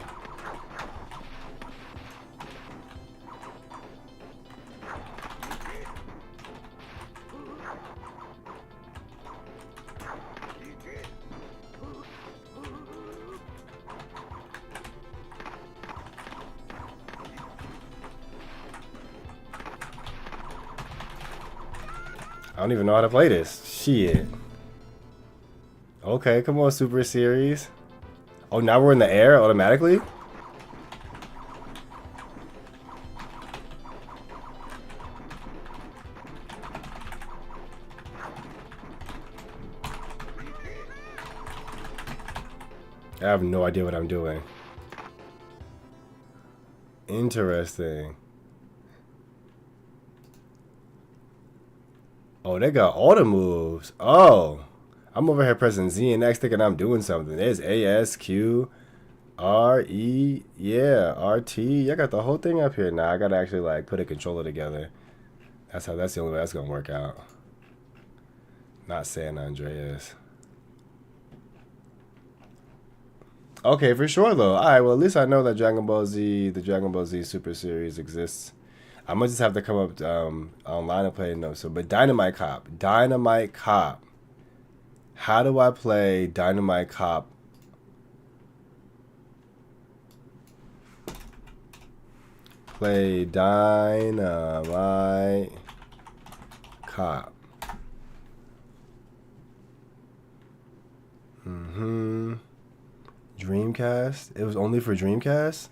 I don't even know how to play this. Shit. Okay, come on, Super Series. Oh, now we're in the air automatically? I have no idea what I'm doing. Interesting. Oh, they got all the moves. Oh. I'm over here pressing Z and X thinking I'm doing something. There's A, S, Q, R, E, yeah, RT. I got the whole thing up here now. I gotta actually like put a controller together. That's the only way that's gonna work out. Not San Andreas. Okay, for sure though. Alright, well at least I know that the Dragon Ball Z Super Series exists. I might just have to come up online and play it. No, so but Dynamite Cop. Dynamite Cop. How do I play Dynamite Cop? Play Dynamite Cop. Dreamcast? It was only for Dreamcast?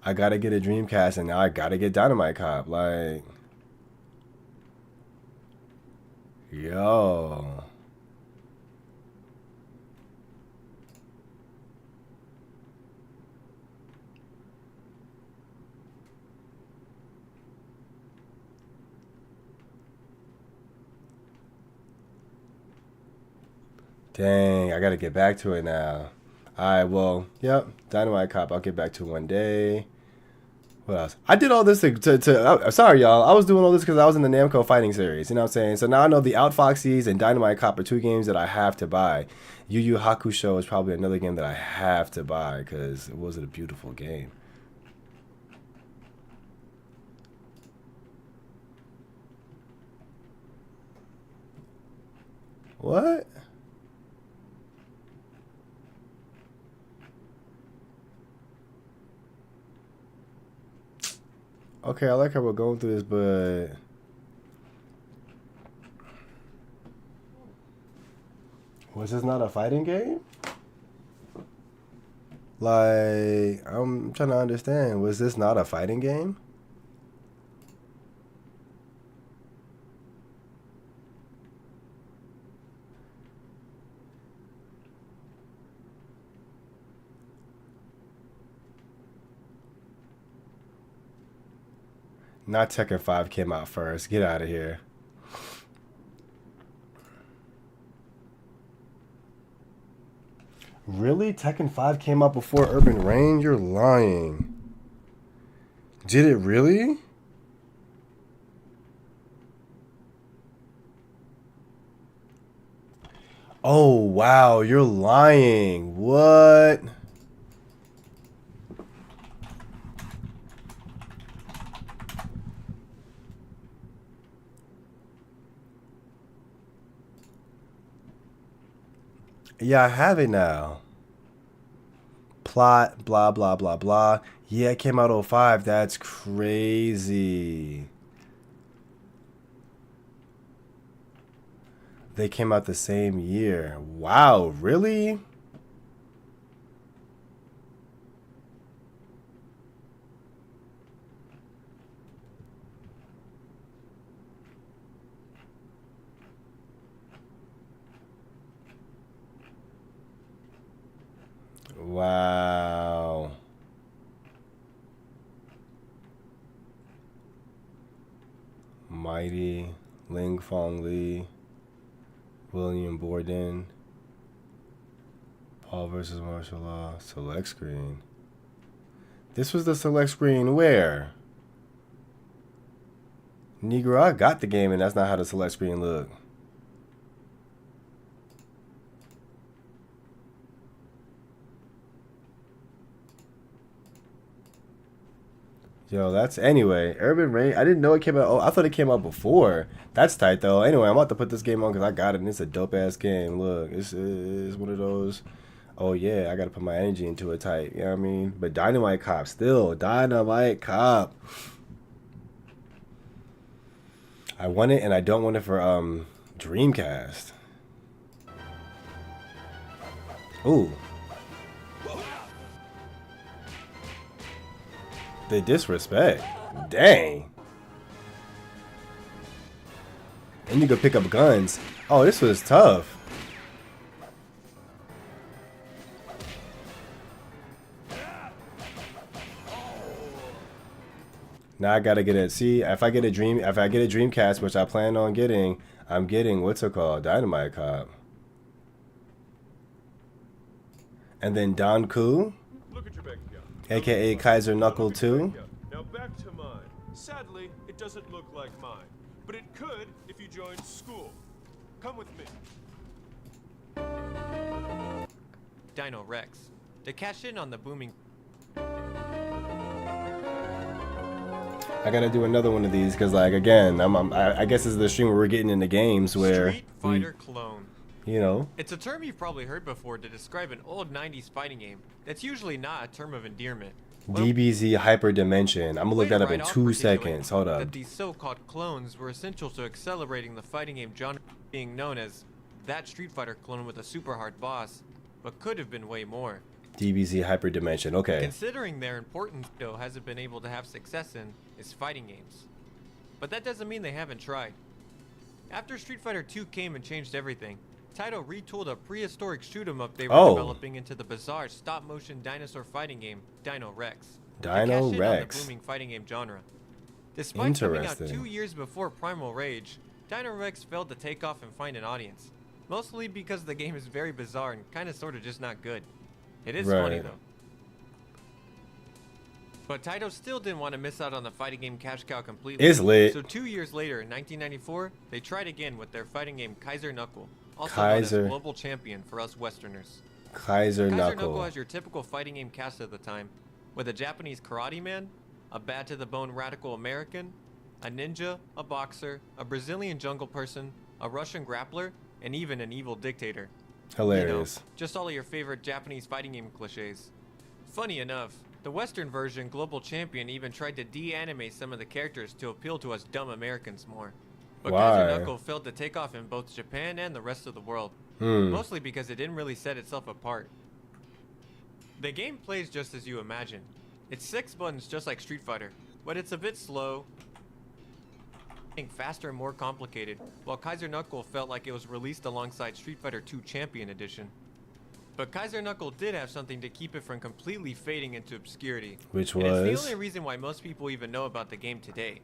I gotta get a Dreamcast and now I gotta get Dynamite Cop. Like, yo. Dang, I gotta get back to it now. Alright, well, yep, Dynamite Cop, I'll get back to one day. What else? I did all this I'm sorry, y'all. I was doing all this because I was in the Namco Fighting Series. You know what I'm saying? So now I know the Outfoxies and Dynamite Cop are two games that I have to buy. Yu Yu Hakusho is probably another game that I have to buy because it was a beautiful game. What? Okay, I like how we're going through this, but was this not a fighting game? Like, I'm trying to understand. Was this not a fighting game? Not Tekken 5 came out first. Get out of here. Really? Tekken 5 came out before Urban Reign? You're lying. Did it really? Oh, wow. You're lying. What? Yeah, I have it now. Plot, blah, blah, blah, blah. Yeah, it came out 05. That's crazy. They came out the same year. Wow, really? Wow. Mighty, Ling Fong Lee, William Borden, Paul versus Martial Law, select screen. This was the select screen where? Negro, I got the game and that's not how the select screen look. Yo, that's anyway. Urban Reign. I didn't know it came out. Oh, I thought it came out before. That's tight though. Anyway, I'm about to put this game on because I got it and it's a dope ass game. Look, it's one of those. Oh yeah, I gotta put my energy into it type. You know what I mean? But Dynamite Cop still. Dynamite Cop. I want it and I don't want it for Dreamcast. Ooh. The disrespect. Dang. And you could pick up guns. Oh, this was tough. Now I gotta get it. See, if I get a Dreamcast, which I plan on getting, I'm getting what's it called? Dynamite Cop. And then Don Ku.
Look at your bank account.
AKA Kaiser Knuckle 2.
Now back to mine. Sadly, it doesn't look like mine, but it could if you joined school. Come with me.
Dino Rex. To cash in on the booming.
I gotta do another one of these because, like, again, I guess this is the stream where we're getting into games where
Street Fighter clone.
You know,
it's a term you've probably heard before to describe an old 90s fighting game that's usually not a term of endearment.
DBZ Hyperdimension. I'm gonna look that up in 2 seconds. Hold up.
That these so-called clones were essential to accelerating the fighting game genre, being known as that Street Fighter clone with a super hard boss, but could have been way more.
DBZ Hyperdimension. Okay.
Considering their importance, Joe hasn't been able to have success in is fighting games. But that doesn't mean they haven't tried. After Street Fighter 2 came and changed everything, Taito retooled a prehistoric shoot-'em-up they were developing into the bizarre stop-motion dinosaur fighting game, Dino Rex.
Dino Rex.
On the booming fighting game genre. Despite coming out 2 years before Primal Rage, Dino Rex failed to take off and find an audience. Mostly because the game is very bizarre and kinda sorta just not good. It is funny though. But Taito still didn't want to miss out on the fighting game cash cow completely.
It's lit.
So 2 years later, in 1994, they tried again with their fighting game Kaiser Knuckle, also
known
as Global Champion for us Westerners.
Kaiser Knuckle.
Knuckle has your typical fighting game cast at the time, with a Japanese karate man, a bad-to-the-bone radical American, a ninja, a boxer, a Brazilian jungle person, a Russian grappler, and even an evil dictator.
Hilarious.
You know, just all of your favorite Japanese fighting game cliches. Funny enough, the Western version, Global Champion, even tried to de-animate some of the characters to appeal to us dumb Americans more. But Kaiser Knuckle failed to take off in both Japan and the rest of the world. Mostly because it didn't really set itself apart. The game plays just as you imagine. It's 6 buttons just like Street Fighter, but it's a bit slow, faster and more complicated, while Kaiser Knuckle felt like it was released alongside Street Fighter 2 Champion Edition. But Kaiser Knuckle did have something to keep it from completely fading into obscurity.
Which
and it's the
was?
only reason why most people even know about the game today.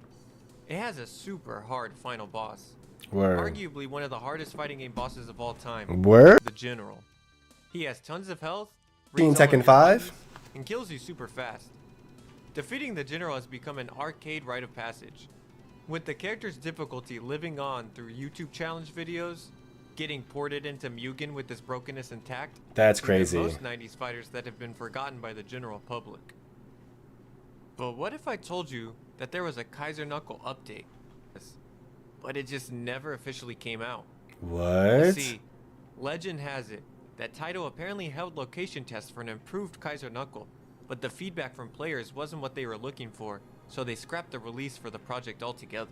It has a super hard final boss.
Word.
Arguably one of the hardest fighting game bosses of all time.
Word?
The General. He has tons of health,
Seen
reads all of
Tekken
your
5?
buttons, and kills you super fast. Defeating the General has become an arcade rite of passage, with the character's difficulty living on through YouTube challenge videos, getting ported into Mugen with this brokenness intact.
That's
to
crazy.
Most 90s fighters that have been forgotten by the general public. But what if I told you that there was a Kaiser Knuckle update, but it just never officially came out?
What?
You see, legend has it that Taito apparently held location tests for an improved Kaiser Knuckle, but the feedback from players wasn't what they were looking for, so they scrapped the release for the project altogether.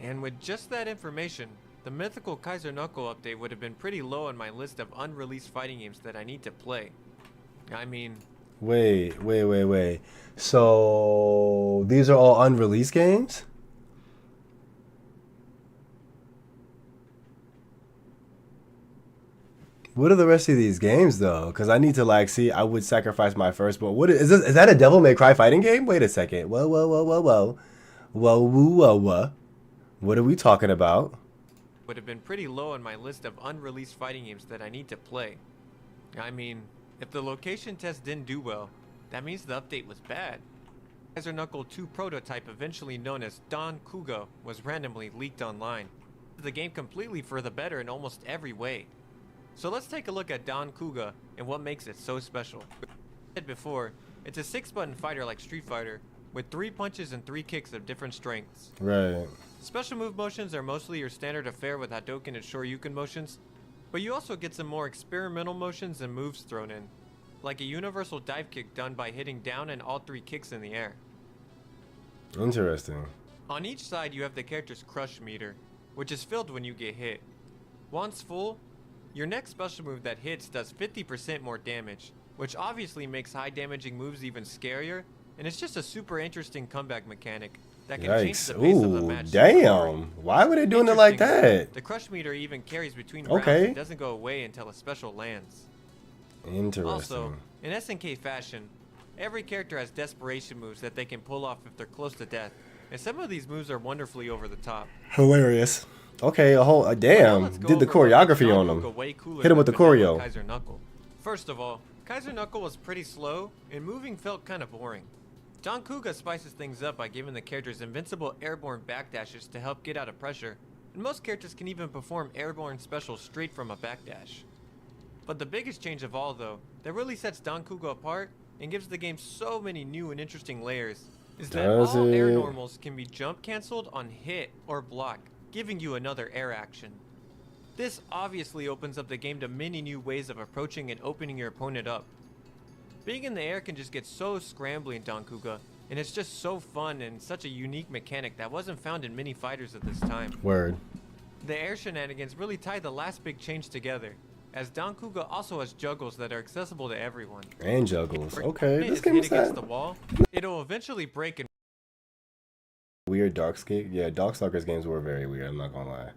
And with just that information, the mythical Kaiser Knuckle update would have been pretty low on my list of unreleased fighting games that I need to play. I mean...
Wait. So, these are all unreleased games? What are the rest of these games though? Because I need to like see. I would sacrifice my firstborn. What is this? Is that a Devil May Cry fighting game? Wait a second. Whoa. What are we talking about?
Would have been pretty low on my list of unreleased fighting games that I need to play. I mean, if the location test didn't do well, that means the update was bad. Kaiser Knuckle 2 prototype, eventually known as Don Kuga, was randomly leaked online. The game completely for the better in almost every way. So let's take a look at Don Kuga and what makes it so special. As I said before, it's a 6-button fighter like Street Fighter, with 3 punches and 3 kicks of different strengths.
Right.
Special move motions are mostly your standard affair with Hadouken and Shoryuken motions, but you also get some more experimental motions and moves thrown in, like a universal dive kick done by hitting down and all 3 kicks in the air.
Interesting.
On each side you have the character's crush meter, which is filled when you get hit. Once full, your next special move that hits does 50% more damage, which obviously makes high damaging moves even scarier, and it's just a super interesting comeback mechanic that can change the pace of the match.
Damn. Why were they doing it like that?
The crush meter even carries between
Okay.
rounds and doesn't go away until a special lands.
Interesting.
Also, in SNK fashion, every character has desperation moves that they can pull off if they're close to death, and some of these moves are wonderfully over the top.
Hilarious. Okay, a whole damn. Did the choreography on them. Hit him with the choreo.
Kaiser Knuckle. First of all, Kaiser Knuckle was pretty slow, and moving felt kind of boring. Don Kuga spices things up by giving the characters invincible airborne backdashes to help get out of pressure, and most characters can even perform airborne specials straight from a backdash. But the biggest change of all though, that really sets Don Kuga apart and gives the game so many new and interesting layers, is that all air normals can be jump cancelled on hit or block, giving you another air action. This obviously opens up the game to many new ways of approaching and opening your opponent up. Being in the air can just get so scrambly in Don Kuga, and it's just so fun and such a unique mechanic that wasn't found in many fighters at this time.
Word.
The air shenanigans really tie the last big change together, as Don Kuga also has juggles that are accessible to everyone.
And juggles. Okay, this game
hit
is
against
that.
the wall, it'll eventually break and
Weird Darkscape. Yeah, Darkstalkers games were very weird. I'm not gonna lie.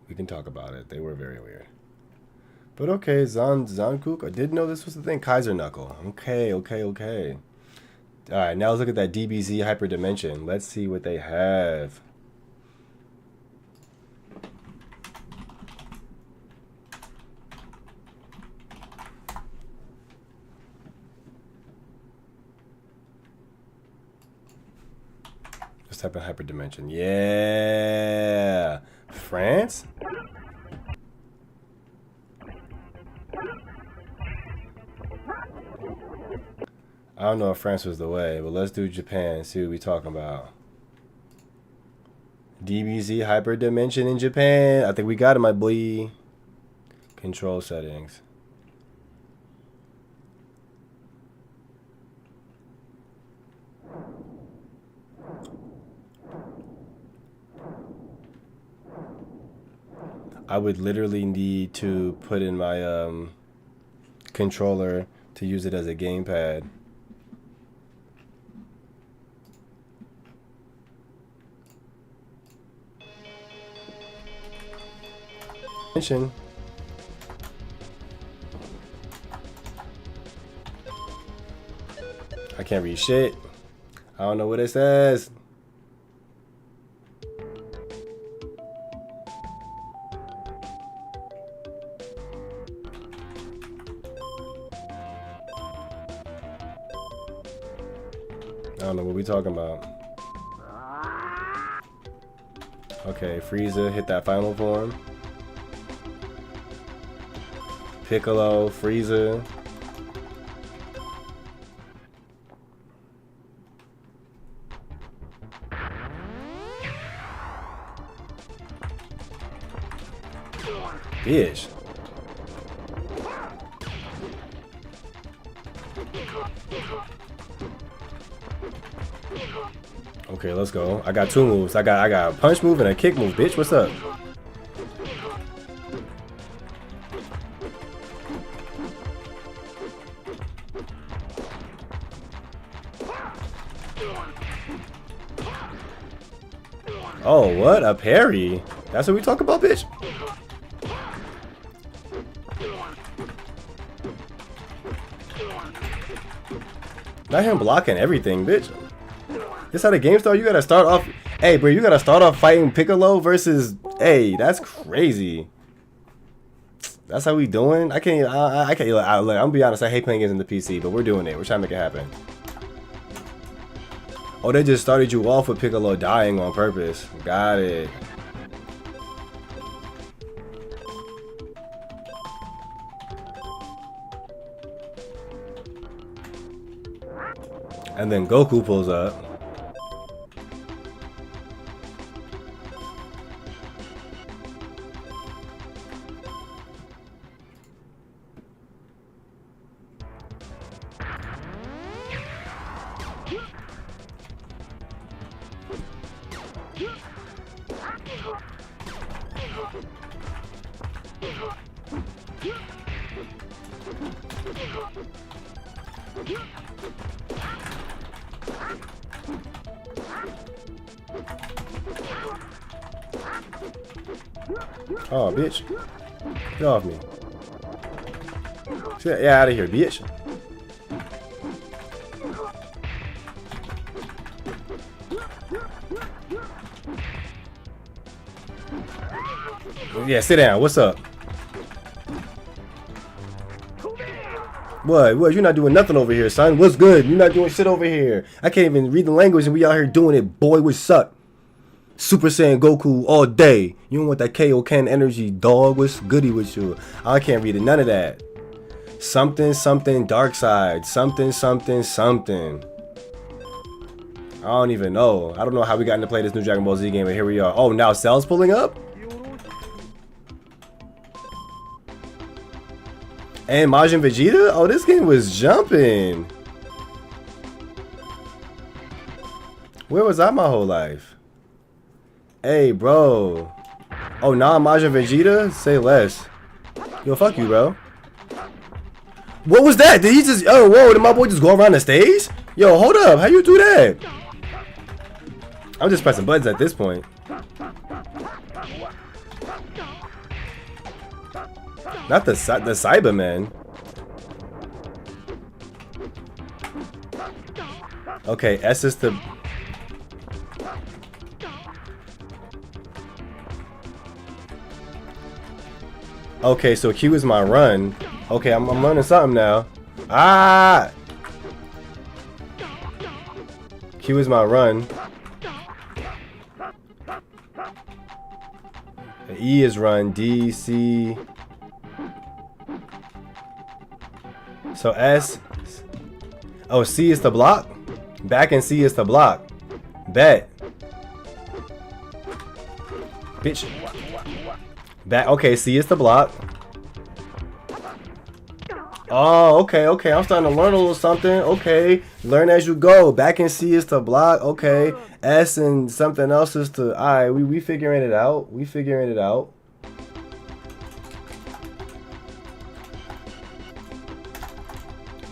We can talk about it. They were very weird. But okay, Zankook. I didn't know this was the thing. Kaiser Knuckle. Okay. Alright, now let's look at that DBZ Hyperdimension. Let's see what they have. Let's type in Hyperdimension. Yeah! France? I don't know if France was the way, but let's do Japan. See what we talking about. DBZ Hyperdimension in Japan. I think we got it, my boy. Control settings. I would literally need to put in my controller to use it as a gamepad. I can't read shit. I don't know what it says. I don't know what we talking about. Okay, Frieza hit that final form. Piccolo, Frieza. Bitch. Okay, let's go. I got 2 moves. I got a punch move and a kick move, bitch. What's up? Oh, what? A parry? That's what we talk about, bitch? Not him blocking everything, bitch. This how the game starts? You gotta start off... Hey, bro, you gotta start off fighting Piccolo versus... Hey, that's crazy. That's how we doing? I can't... I can't... Look, I'm gonna be honest, I hate playing games in the PC, but we're doing it. We're trying to make it happen. Oh, they just started you off with Piccolo dying on purpose. Got it. And then Goku pulls up. Oh, bitch. Get off me. Get out of here, bitch. Yeah, sit down. What's up? What? You're not doing nothing over here, son. What's good? You're not doing shit over here. I can't even read the language and we out here doing it, boy. What's up? Super Saiyan Goku all day. You don't want that KO Ken energy, dog. What's goody with you? I can't read it. None of that. Something, something, dark side. Something, something, something. I don't even know. I don't know how we got into play this new Dragon Ball Z game, but here we are. Oh, now Cell's pulling up? And Majin Vegeta? Oh, this game was jumping. Where was I my whole life? Hey, bro. Oh, nah, Majin Vegeta? Say less. Yo, fuck you, bro. What was that? Did he just... Oh, whoa, did my boy just go around the stage? Yo, hold up. How you do that? I'm just pressing buttons at this point. Not the Cyberman. Okay, S is the... Okay, so Q is my run. Okay, I'm learning something now. Ah! Q is my run. E is run. D, C. So S. Oh, C is the block? Back and C is the block. Bet. Bitch. Back. Okay, C is the block. Oh, okay, okay. I'm starting to learn a little something. Okay. Learn as you go. Back and C is the block. Okay. S and something else is to... Alright, we figuring it out. We figuring it out.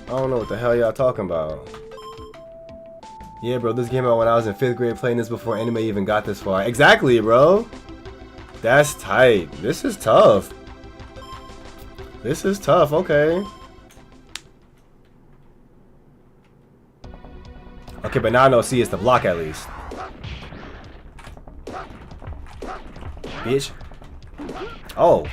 I don't know what the hell y'all talking about. Yeah, bro, this came out when I was in 5th grade playing this before anime even got this far. Exactly, bro. That's tight. This is tough. This is tough, okay. Okay, but now I know C is the block at least. Bitch. Oh.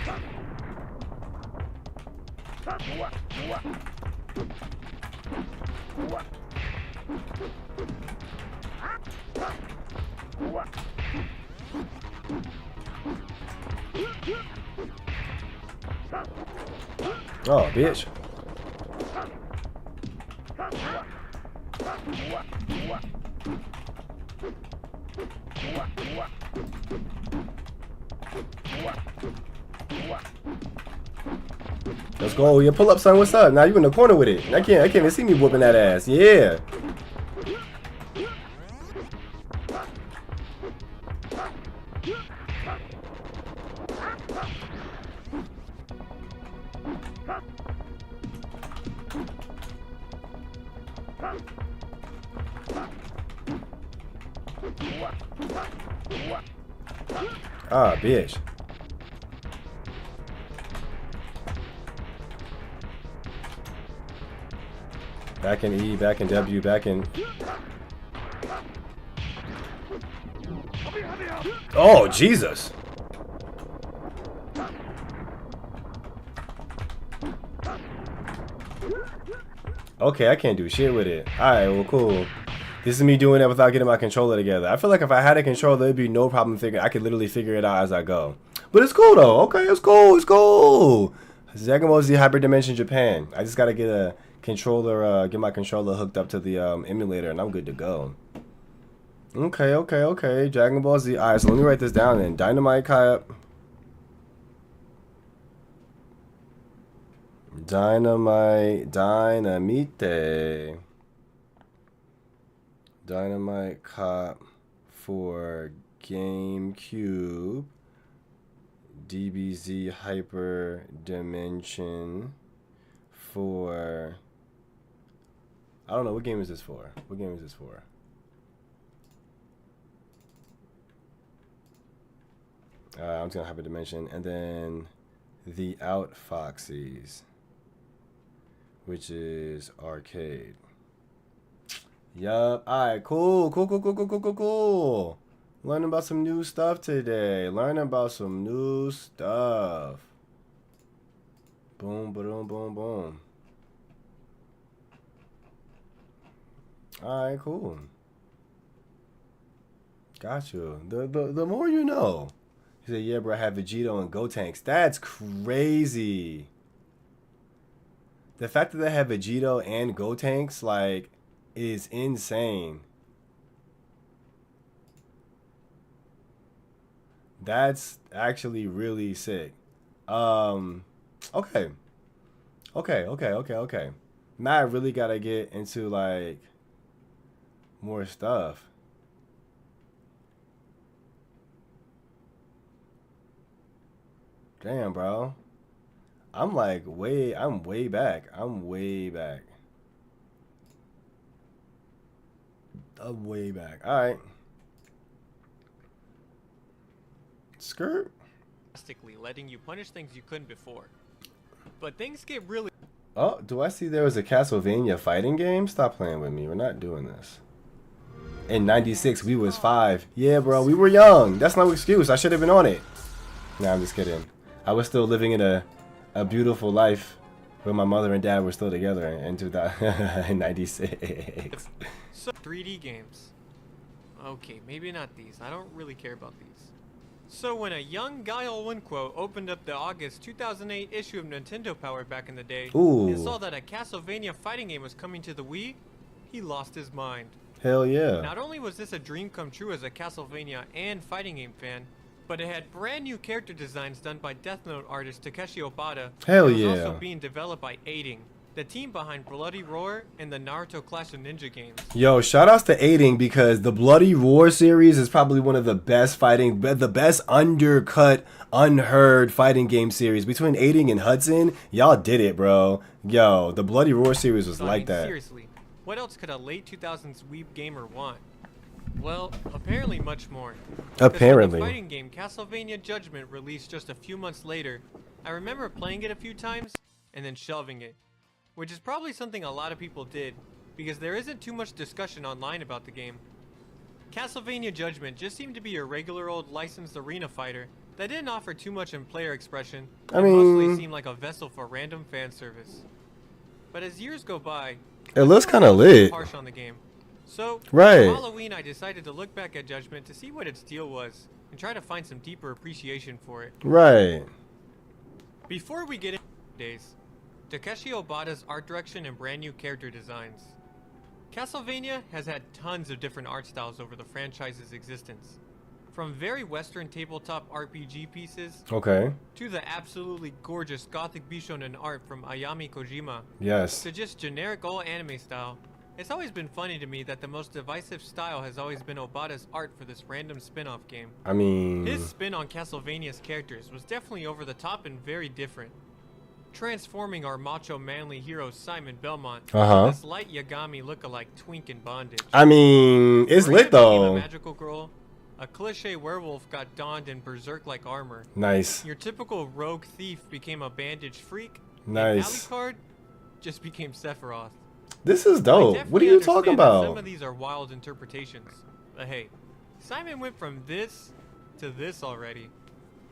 Oh, bitch. Let's go. Yeah, pull up, son. What's up? Now you in the corner with it. I can't even see me whooping that ass. Yeah. Ah, bitch. Back in E, back in W, back in... Oh, Jesus. Okay, I can't do shit with it. Alright, well, cool. This is me doing that without getting my controller together. I feel like if I had a controller, there'd be no problem figuring. I could literally figure it out as I go. But it's cool, though. Okay, it's cool. It's cool. Dragon Ball Z Hyperdimension Japan. I just gotta get a controller, get my controller hooked up to the emulator, and I'm good to go. Okay, okay, okay. Dragon Ball Z. Alright, so let me write this down then. Dynamite Kai. Dynamite Cop for GameCube. DBZ Hyper Dimension for... I don't know, what game is this for? What game is this for? I'm just gonna Hyper Dimension, and then the Out Foxies, which is arcade. Yup. Alright, cool. Cool. Learning about some new stuff today. Learning about some new stuff. Boom, boom, boom, boom. Alright, cool. Got you. The more you know. He said, yeah, bro, I have Vegito and Gotenks. That's crazy. The fact that they have Vegito and Gotenks, like, is insane. That's actually really sick. Okay. Now I really gotta get into, like, more stuff. Damn, bro. I'm way back. I'm way back. Alright. Skirt.
Letting you punish things you couldn't before. But things get really...
Oh, do I see there was a Castlevania fighting game? Stop playing with me. We're not doing this. In 96, we was 5. Yeah, bro, we were young. That's no excuse. I should have been on it. Nah, I'm just kidding. I was still living in a beautiful life where my mother and dad were still together in 1996.
So 3D games. Okay, maybe not these. I don't really care about these. So when a young Guile Winquo opened up the August 2008 issue of Nintendo Power back in the day and saw that a Castlevania fighting game was coming to the Wii, he lost his mind.
Hell yeah.
Not only was this a dream come true as a Castlevania and fighting game fan, but it had brand new character designs done by Death Note artist Takeshi Obata.
Hell
and it was
yeah.
also being developed by Aiding, the team behind Bloody Roar and the Naruto Clash of Ninja games.
Yo, shout outs to Aiding, because the Bloody Roar series is probably one of the best the best undercut, unheard fighting game series. Between Aiding and Hudson, y'all did it, bro. Yo, the Bloody Roar series was like that.
Seriously, what else could a late 2000s weeb gamer want? Well, apparently much more.
Apparently.
The fighting game Castlevania Judgment released just a few months later, I remember playing it a few times and then shelving it. Which is probably something a lot of people did, because there isn't too much discussion online about the game. Castlevania Judgment just seemed to be a regular old licensed arena fighter that didn't offer too much in player expression and mostly seemed like a vessel for random fan service. But as years go by,
it looks kind of lit.
Harsh on the game. So,
right.
For Halloween, I decided to look back at Judgment to see what its deal was and try to find some deeper appreciation for it.
Right.
Before we get into days, Takeshi Obata's art direction and brand new character designs. Castlevania has had tons of different art styles over the franchise's existence. From very Western tabletop RPG pieces to the absolutely gorgeous gothic Bishonen art from Ayami Kojima to just generic old anime style. It's always been funny to me that the most divisive style has always been Obata's art for this random spin-off game.
I mean,
his spin on Castlevania's characters was definitely over the top and very different. Transforming our macho manly hero Simon Belmont into this light Yagami lookalike twink in bondage.
I mean, it's
Maria
lit though.
became a magical girl. A cliche werewolf got donned in berserk-like armor.
Nice.
Your typical rogue thief became a bandaged freak.
Nice.
And Alucard just became Sephiroth.
This is dope. What are you talking about?
Some of these are wild interpretations. But hey, Simon went from this to this already.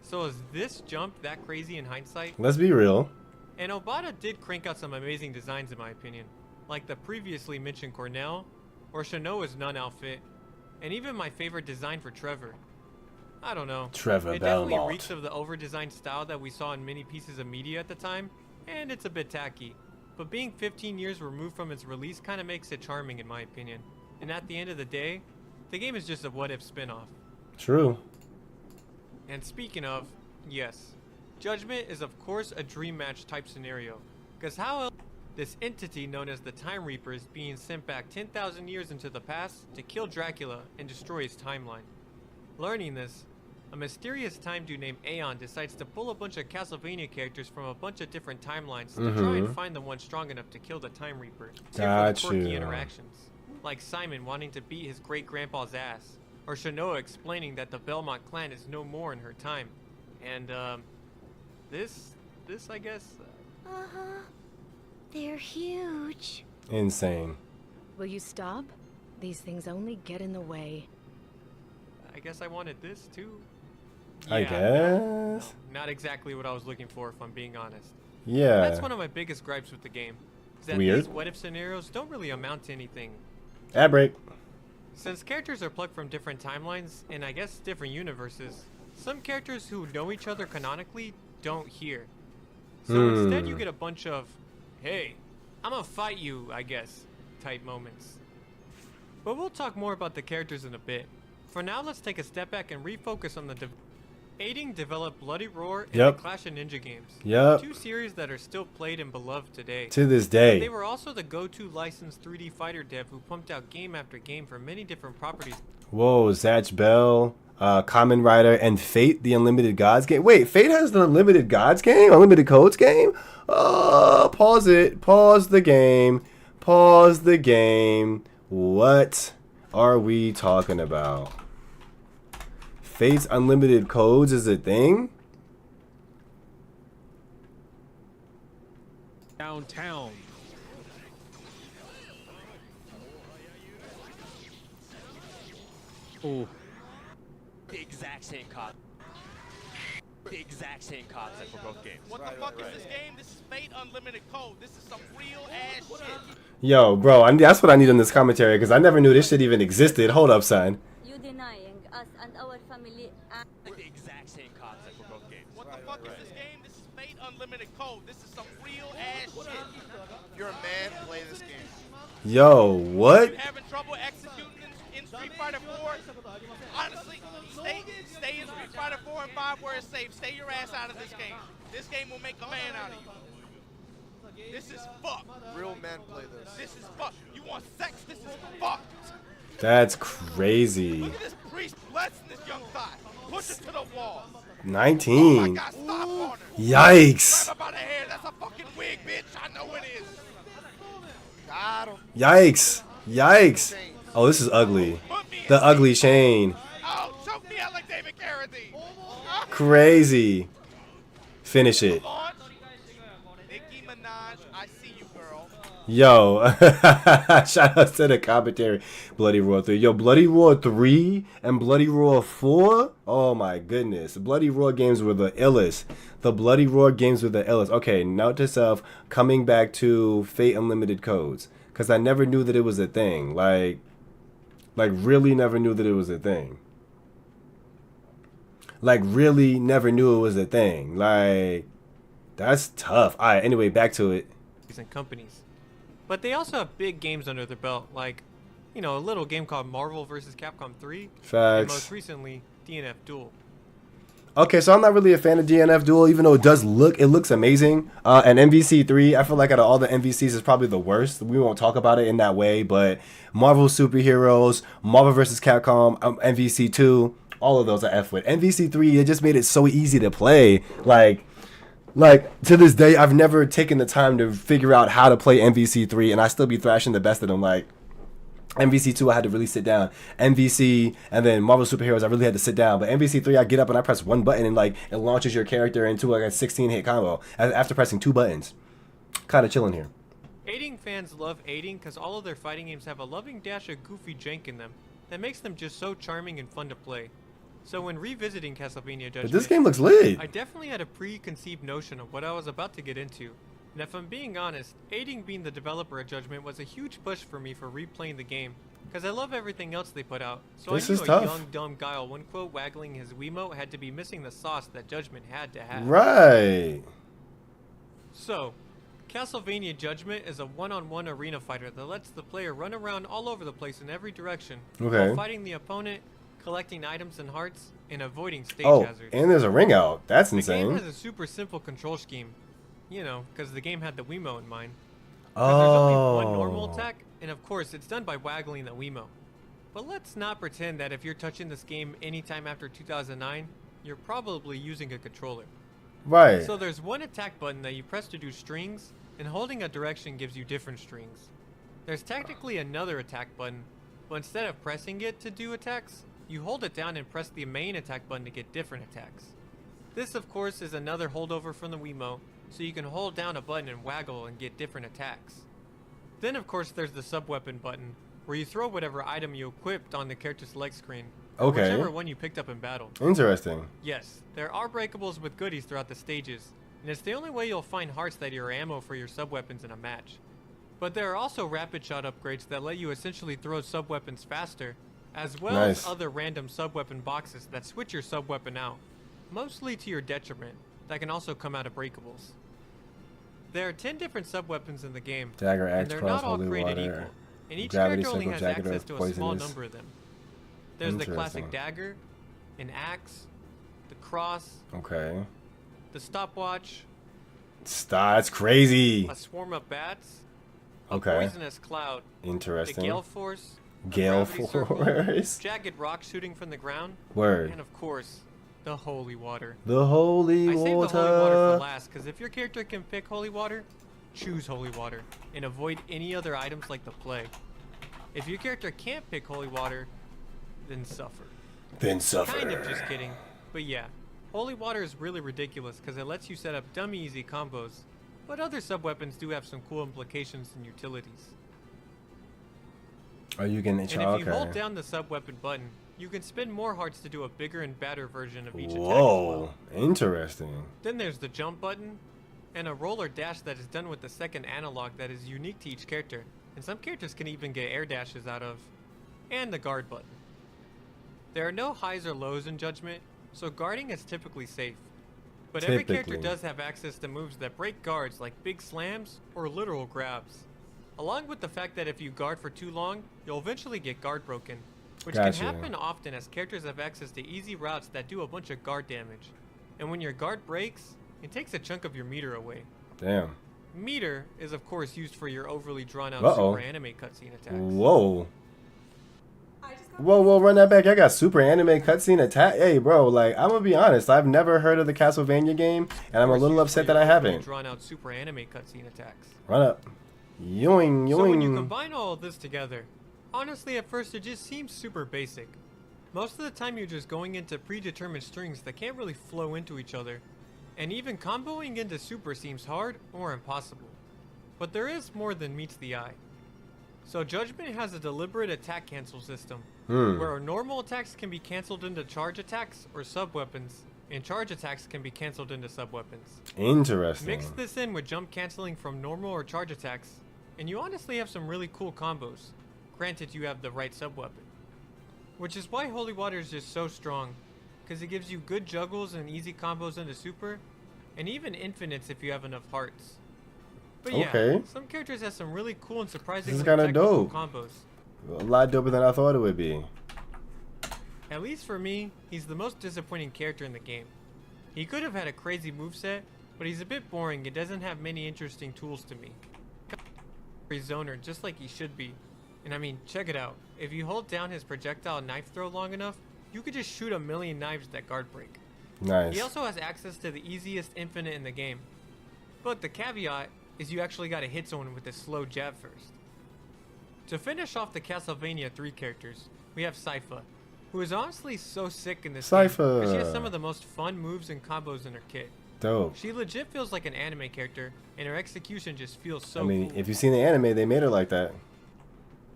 So is this jump that crazy in hindsight?
Let's be real.
And Obata did crank out some amazing designs in my opinion. Like the previously mentioned Cornell, or Shanoa's nun outfit, and even my favorite design for Trevor. I don't know.
Trevor
It definitely
Belmont.
reeks of the over-designed style that we saw in many pieces of media at the time, and it's a bit tacky. But being 15 years removed from its release kind of makes it charming in my opinion. And at the end of the day, the game is just a what-if spin-off.
True.
And speaking of, yes, Judgment is of course a dream match type scenario. Because how else this entity known as the Time Reaper is being sent back 10,000 years into the past to kill Dracula and destroy his timeline. Learning this, a mysterious time dude named Aeon decides to pull a bunch of Castlevania characters from a bunch of different timelines to try and find the one strong enough to kill the Time Reaper.
Got
for the quirky
you.
interactions, like Simon wanting to beat his great-grandpa's ass, or Shanoa explaining that the Belmont clan is no more in her time. And, this I guess...
They're huge.
Insane.
Will you stop? These things only get in the way.
I guess I wanted this too.
I
Yeah,
guess.
Not exactly what I was looking for, if I'm being honest.
Yeah.
That's one of my biggest gripes with the game. Is that
Weird.
these what-if scenarios don't really amount to anything.
Ad break.
Since characters are plucked from different timelines, and I guess different universes, some characters who know each other canonically don't hear. So instead you get a bunch of, hey, I'm gonna fight you, I guess, type moments. But we'll talk more about the characters in a bit. For now, let's take a step back and refocus on the aiding developed Bloody Roar and the Clash of Ninja games. Two series that are still played and beloved today.
To this day.
But they were also the go-to licensed 3D fighter dev who pumped out game after game for many different properties.
Whoa, Zatch Bell, Kamen Rider, and Fate, the Unlimited Gods game. Wait, Fate has the Unlimited Gods game? Unlimited Codes game? Pause it. Pause the game. Pause the game. What are we talking about? Fate's Unlimited Codes is a thing?
Downtown.
Ooh. The exact same concept. The exact same concept for both games.
What the fuck is this game? This is Fate Unlimited Code. This is some real ass shit.
Yo, bro, that's what I need on this commentary, because I never knew this shit even existed. Hold up, son.
You denying us and our family.
The exact same concept for both games.
What the fuck is this game? This is Fate Unlimited Code. This is some real ass shit. If you're a man, play this game.
Yo, what?
If you're having trouble executing in Street Fighter 4, honestly, stay in Street Fighter 4 and 5 where it's safe. Stay your ass out of this game. This game will make a man out of you. This is fuck.
Real men play this.
This is fuck. You want sex? This is fuck.
That's crazy.
Look at this priest blessing this young thigh. Push it to the wall.
19.
Oh my God, stop on her.
Yikes.
Grab her by the hair. That's a fucking wig, bitch. I know it is. Got him.
Yikes. Yikes. Oh, this is ugly. The ugly chain.
Oh, choke me out like David Carradine.
Crazy. Finish it.
Nicki Minaj, I see you, girl.
Yo, shout out to the commentary. Bloody Roar 3. Yo, Bloody Roar 3 and Bloody Roar 4? Oh my goodness. Bloody Roar games were the illest. The Bloody Roar games were the illest. Okay, note to self, coming back to Fate Unlimited codes. Because I never knew that it was a thing. Like really never knew that it was a thing. Like, really never knew it was a thing. Like, that's tough. All right, anyway, back to it.
And companies. But they also have big games under their belt, like, you know, a little game called Marvel vs. Capcom 3.
Facts.
And most recently, DNF Duel.
Okay, so I'm not really a fan of DNF Duel, even though it looks amazing. And MVC3, I feel like out of all the MVCs, is probably the worst. We won't talk about it in that way, but Marvel Superheroes, Marvel vs. Capcom, MVC2, all of those are F with. MVC3, it just made it so easy to play. Like to this day, I've never taken the time to figure out how to play MVC3, and I still be thrashing the best of them. Like MVC2, I had to really sit down. MVC and then Marvel Superheroes, I really had to sit down. But MVC3, I get up and I press one button and like it launches your character into like a 16-hit combo after pressing 2 buttons. Kind of chilling here.
Aiding fans love aiding because all of their fighting games have a loving dash of goofy jank in them that makes them just so charming and fun to play. So when revisiting Castlevania Judgment,
But this game looks lit.
I definitely had a preconceived notion of what I was about to get into. And if I'm being honest, aiding being the developer at Judgment was a huge push for me for replaying the game, because I love everything else they put out. So
This
I
is
knew
tough.
a young dumb Guile one quote waggling his Wiimote had to be missing the sauce that Judgment had to have.
Right.
So, Castlevania Judgment is a one-on-one arena fighter that lets the player run around all over the place in every direction,
Okay.
while fighting the opponent, collecting items and hearts, and avoiding stage
Oh,
hazards.
and there's a ring out. That's
The
insane.
game has a super simple control scheme, you know, because the game had the Wiimote in mind.
Oh.
There's only one normal attack, and of course, it's done by waggling the Wiimote. But let's not pretend that if you're touching this game anytime after 2009, you're probably using a controller.
Right.
So there's one attack button that you press to do strings, and holding a direction gives you different strings. There's technically another attack button, but instead of pressing it to do attacks, you hold it down and press the main attack button to get different attacks. This, of course, is another holdover from the Wiimote, so you can hold down a button and waggle and get different attacks. Then, of course, there's the sub-weapon button, where you throw whatever item you equipped on the character select screen, or
Okay.
whichever one you picked up in battle.
Interesting.
Yes, there are breakables with goodies throughout the stages, and it's the only way you'll find hearts that are ammo for your sub-weapons in a match. But there are also rapid shot upgrades that let you essentially throw sub-weapons faster, as well
Nice.
as other random sub-weapon boxes that switch your sub-weapon out, mostly to your detriment, that can also come out of breakables. There are 10 different sub-weapons in the game,
Dagger,
and
axe,
they're
cross,
not all
holy
created
water,
equal, and each
gravity
character only
circle,
has
jacket
access
of
to a small
poisonous.
number of them. There's the classic
Interesting.
dagger, an axe, the cross,
Okay.
the stopwatch,
That's crazy.
a swarm of bats,
Okay.
a poisonous cloud,
Interesting.
the gale force, a
Gale
gravity circle,
force.
jagged rock shooting from the ground,
Word.
and of course, the holy water.
The holy
I saved
water.
the holy water for last, because if your character can pick holy water, choose holy water, and avoid any other items like the plague. If your character can't pick holy water, then suffer.
Then suffer.
Kind of just kidding, but yeah. Holy water is really ridiculous because it lets you set up dummy easy combos, but other sub-weapons do have some cool implications and utilities.
Oh, you can.
And if you
Okay.
hold down the sub-weapon button, you can spend more hearts to do a bigger and badder version of each attack as
Whoa.
well.
Interesting.
Then there's the jump button, and a roller dash that is done with the second analog that is unique to each character, and some characters can even get air dashes out of, and the guard button. There are no highs or lows in Judgment, so guarding is typically safe. But every character
Typically.
does have access to moves that break guards like big slams or literal grabs. Along with the fact that if you guard for too long, you'll eventually get guard broken, which
Gotcha.
can happen often as characters have access to easy routes that do a bunch of guard damage. And when your guard breaks, it takes a chunk of your meter away.
Damn.
Meter is of course used for your overly drawn out
Uh-oh.
super anime cutscene attacks.
Whoa. Whoa, run that back. I got super anime cutscene attack. Hey, bro, like, I'm gonna be honest. I've never heard of the Castlevania game, and I'm a little upset that I haven't.
Drawn out super anime cutscene attacks.
Run up. Yoing,
So when you
yoing.
combine all of this together, honestly at first it just seems super basic. Most of the time you're just going into predetermined strings that can't really flow into each other, and even comboing into super seems hard or impossible. But there is more than meets the eye. So Judgment has a deliberate attack cancel system, where normal attacks can be canceled into charge attacks or sub-weapons, and charge attacks can be canceled into sub-weapons.
Interesting.
Mix this in with jump canceling from normal or charge attacks, and you honestly have some really cool combos, granted you have the right sub-weapon. Which is why Holy Water is just so strong, because it gives you good juggles and easy combos into super, and even infinites if you have enough hearts. But yeah, some characters have some really cool and surprisingly technical combos.
A lot doper than I thought it would be.
At least for me, he's the most disappointing character in the game. He could have had a crazy moveset, but he's a bit boring and doesn't have many interesting tools to me. He's zoner just like he should be. And I mean, check it out. If you hold down his projectile knife throw long enough, you could just shoot a million knives that guard break.
Nice.
He also has access to the easiest infinite in the game. But the caveat is you actually gotta hit someone with a slow jab first. To finish off the Castlevania 3 characters, we have Sypha, who is honestly so sick in this game because she has some of the most fun moves and combos in her kit.
Dope.
She legit feels like an anime character, and her execution just feels so
I mean,
cool.
if you've seen the anime, they made her like that.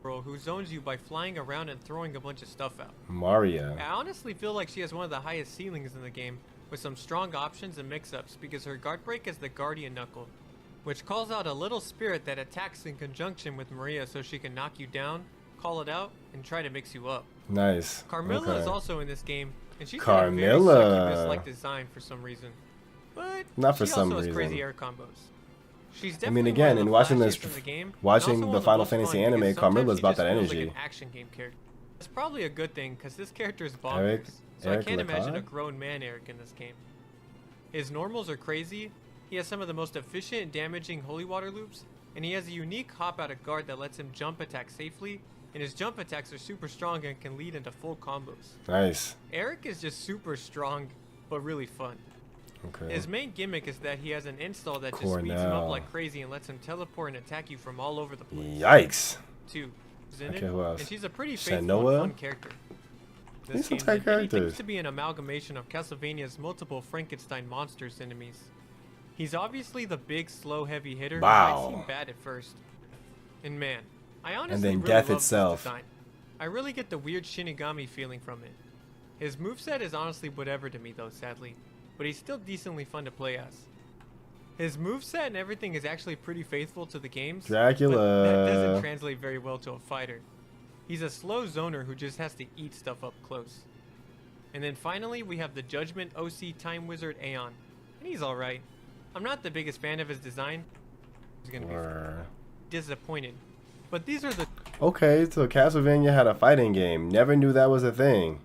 Who zones you by flying around and throwing a bunch of stuff out.
Maria.
I honestly feel like she has one of the highest ceilings in the game, with some strong options and mix-ups because her guard break is the Guardian Knuckle, which calls out a little spirit that attacks in conjunction with Maria so she can knock you down, call it out, and try to mix you up.
Nice.
Carmilla is also in this game, and she's
Carmilla.
got a very succubus-like design for some reason. But
not for
she
some
also
reason.
has crazy air combos. She's
I mean,
definitely
again,
one of
in
the
watching this,
flashiest in the game,
watching
and also
the
one of
Final
most fun
Fantasy
because
anime,
sometimes
Carmilla's
she
about
just
that
feels
energy.
like an action game character. It's probably a good thing because this character is bonkers,
Eric-
so
Eric
I can't imagine
Leclerc?
a grown man Eric in this game. His normals are crazy, he has some of the most efficient and damaging holy water loops, and he has a unique hop out of guard that lets him jump attack safely, and his jump attacks are super strong and can lead into full combos.
Nice.
Eric is just super strong, but really fun.
Okay.
His main gimmick is that he has an install that just speeds him up like crazy and lets him teleport and attack you from all over the place.
Yikes.
Two, Zenith,
Okay, who else?
and she's a pretty faithful
Senua?
and fun character.
These some
game
tight
thinks
characters.
to be an amalgamation of Castlevania's multiple Frankenstein monsters enemies. He's obviously the big, slow, heavy hitter who
Wow.
might seem bad at first. And man, I honestly
And then
really
death
love this
itself.
design. I really get the weird Shinigami feeling from it. His moveset is honestly whatever to me though, sadly, but he's still decently fun to play as. His moveset and everything is actually pretty faithful to the games,
Dracula.
but that doesn't translate very well to a fighter. He's a slow zoner who just has to eat stuff up close. And then finally, we have the Judgment OC Time Wizard Aeon, and he's alright. I'm not the biggest fan of his design. He's gonna be disappointed. But these are the...
Okay, so Castlevania had a fighting game. Never knew that was a thing.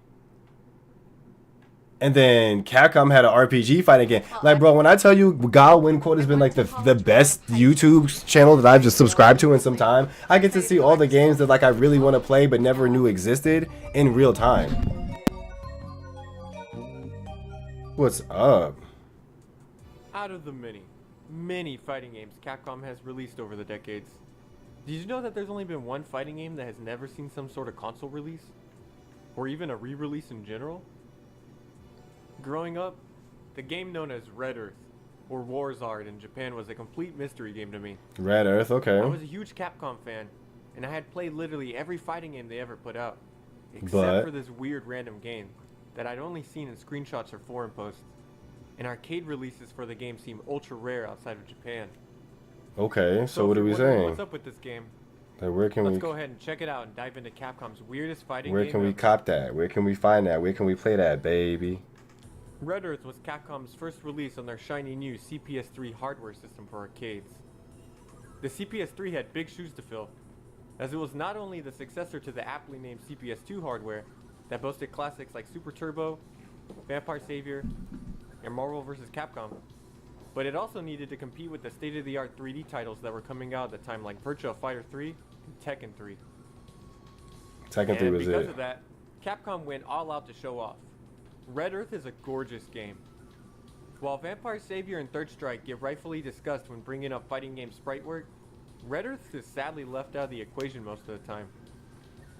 And then Capcom had an RPG fighting game. Like, bro, when I tell you God Win Quote has been like the best YouTube channel that I've just subscribed to in some time, I get to see all the games that like I really want to play but never knew existed in real time. What's up?
Out of the many fighting games Capcom has released over the decades, did you know that there's only been one fighting game that has never seen some sort of console release? Or even a re-release in general? Growing up, the game known as Red Earth, or Warzard in Japan, was a complete mystery game to me.
Red Earth, okay.
I was a huge Capcom fan, and I had played literally every fighting game they ever put out, except
But-
for this weird random game that I'd only seen in screenshots or forum posts. And arcade releases for the game seem ultra rare outside of Japan.
Okay, so
if
what are
you're
we
wondering
saying?
What's up with this game?
Like, where can
Let's
we
go ahead and check it out and dive into Capcom's weirdest fighting
where
game
can we
ever.
cop that? Where can we find that? Where can we play that, baby?
Red Earth was Capcom's first release on their shiny new CPS-3 hardware system for arcades. The CPS-3 had big shoes to fill, as it was not only the successor to the aptly named CPS-2 hardware that boasted classics like Super Turbo, Vampire Savior, and Marvel vs. Capcom, but it also needed to compete with the state-of-the-art 3D titles that were coming out at the time like Virtua Fighter 3 and Tekken 3.
Tekken 3 was
because
it.
of that, Capcom went all out to show off. Red Earth is a gorgeous game. While Vampire Savior and Third Strike get rightfully discussed when bringing up fighting game sprite work, Red Earth is sadly left out of the equation most of the time.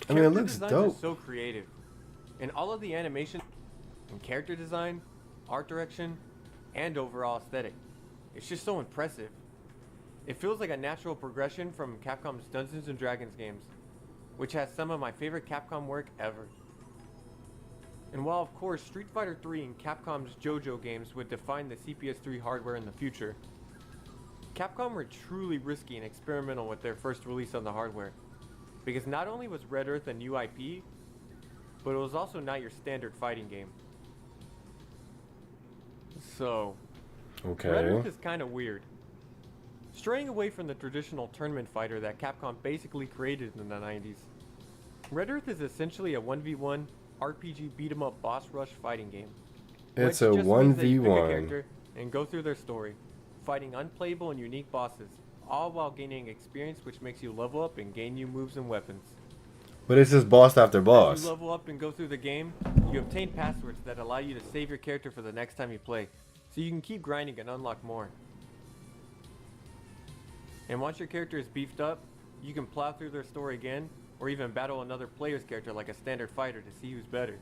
I mean, it
Character
looks
designs
dope.
are so creative, and all of the animation and character design, art direction, and overall aesthetic, it's just so impressive. It feels like a natural progression from Capcom's Dungeons & Dragons games, which has some of my favorite Capcom work ever. And while of course Street Fighter 3 and Capcom's JoJo games would define the CPS3 hardware in the future, Capcom were truly risky and experimental with their first release on the hardware, because not only was Red Earth a new IP, but it was also not your standard fighting game. So,
Okay.
Red Earth is kind of weird. Straying away from the traditional tournament fighter that Capcom basically created in the 90s, Red Earth is essentially a 1v1 RPG beat-em-up boss rush fighting game.
It's
which
a
just means that you pick a
1v1.
character and go through their story, fighting unplayable and unique bosses, all while gaining experience which makes you level up and gain new moves and weapons.
But it's just boss after
As
boss.
you level up and go through the game, you obtain passwords that allow you to save your character for the next time you play, so you can keep grinding and unlock more. And once your character is beefed up, you can plow through their story again, or even battle another player's character like a standard fighter to see who's better.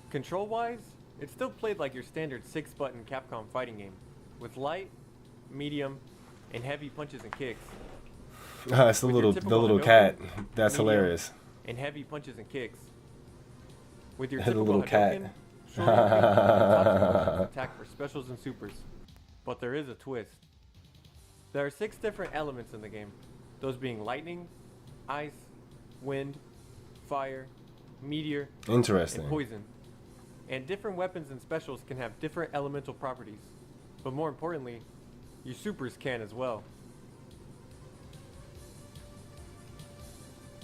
Control-wise, it's still played like your standard 6-button Capcom fighting game, with light, medium, and heavy punches and kicks.
It's the
With your
little
typical
cat.
Hadouken,
That's
medium,
hilarious.
And heavy punches and kicks. With your
The
typical
little cat.
Hadouken, shoulder kick, and top attack for specials and supers. But there is a twist. There are 6 different elements in the game, those being lightning, ice, wind, fire, meteor,
Interesting.
and poison. And different weapons and specials can have different elemental properties. But more importantly, your supers can as well.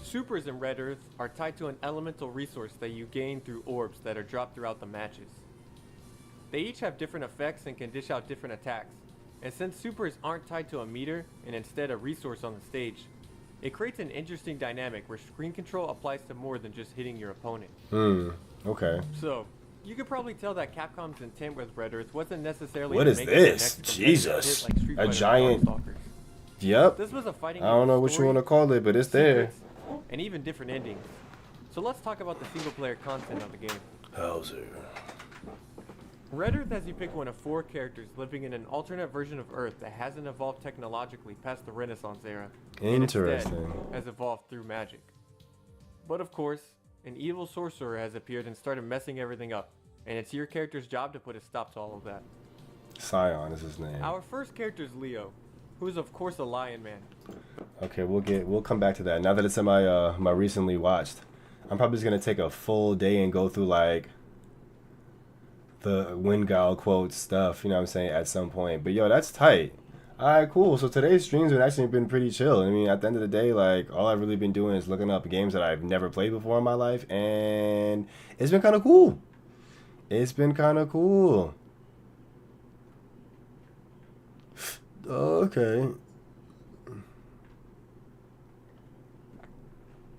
Supers in Red Earth are tied to an elemental resource that you gain through orbs that are dropped throughout the matches. They each have different effects and can dish out different attacks. And since supers aren't tied to a meter and instead a resource on the stage, it creates an interesting dynamic where screen control applies to more than just hitting your opponent.
Okay.
So, you could probably tell that Capcom's intent with Red Earth wasn't necessarily
What
to
is
make it the
this?
next competitive
Jesus.
hit like Street
A
Fighter or
giant.
Darkstalkers.
Yep.
This was a fighting
I don't
game
know
with
what you
story,
want to call it, but it's there.
secrets, and even different endings. So let's talk about the single player content of the game.
Howser.
Red Earth has you pick one of 4 characters living in an alternate version of Earth that hasn't evolved technologically past the Renaissance era. And instead
Interesting.
has evolved through magic. But of course, an evil sorcerer has appeared and started messing everything up. And it's your character's job to put a stop to all of that.
Scion is his name.
Our first character is Leo, who is of course a lion man.
Okay, we'll come back to that. Now that it's in my my recently watched, I'm probably just gonna take a full day and go through like the Wingal quote stuff, you know what I'm saying, at some point. But yo, that's tight. Alright, cool. So today's streams have actually been pretty chill. I mean, at the end of the day, like, all I've really been doing is looking up games that I've never played before in my life, and it's been kind of cool. It's been kind of cool. Okay.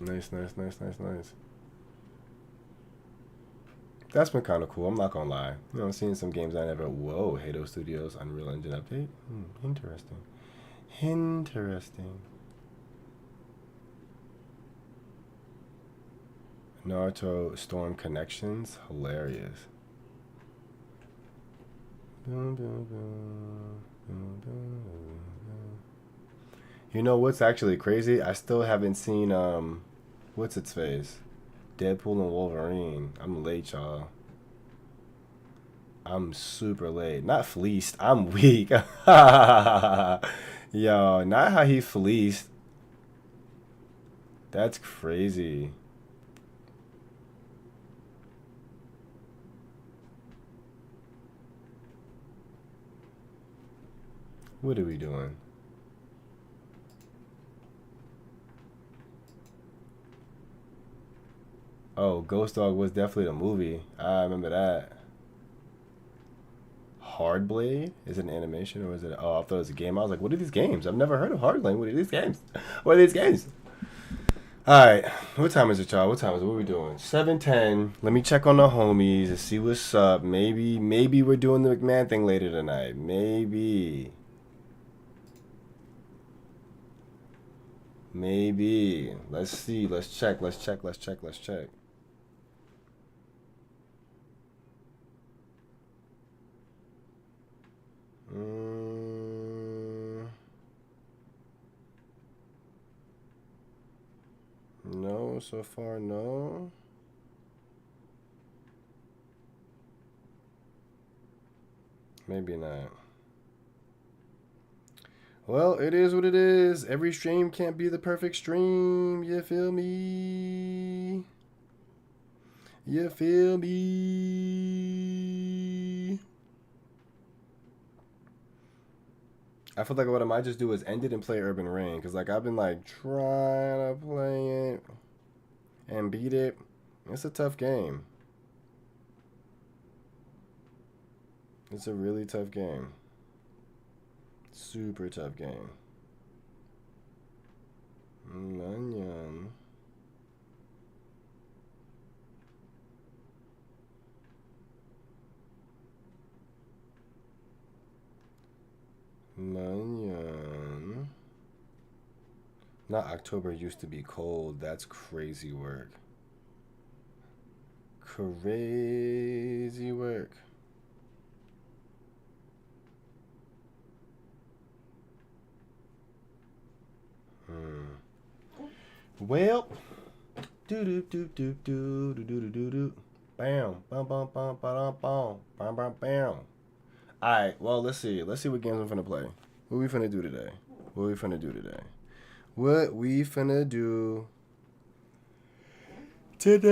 Nice. That's been kind of cool. I'm not gonna lie. You know, I'm seeing some games I never. Whoa, Halo Studios Unreal Engine update. Interesting. Naruto Storm Connections, hilarious. You know what's actually crazy? I still haven't seen what's its face? Deadpool and Wolverine. I'm late, y'all. I'm super late. Not fleeced. I'm weak. Yo, not how he fleeced. That's crazy. What are we doing? Oh, Ghost Dog was definitely the movie. I remember that. Hardblade? Is it an animation or is it? Oh, I thought it was a game. I was like, what are these games? I've never heard of Hardblade. What are these games? What are these games? Alright. What time is it, y'all? What time is it? What are we doing? 7:10. Let me check on the homies and see what's up. Maybe we're doing the McMahon thing later tonight. Maybe. Let's see. Let's check. So far, no. Maybe not. Well, it is what it is. Every stream can't be the perfect stream. You feel me? You feel me? I feel like what I might just do is end it and play Urban Reign. Because, like, I've been, like, trying to play it and beat it. It's a tough game. It's a really tough game. Super tough game. Manyan. Manyan. Not October used to be cold. That's crazy work. Crazy work. Well, do do do do do do do do do do. Bam, bam, bam, bam, bam, bam, bam, bam, bam. All right. Well, let's see. Let's see what games I'm finna play. What we finna do today? What we finna do today? What we finna do today?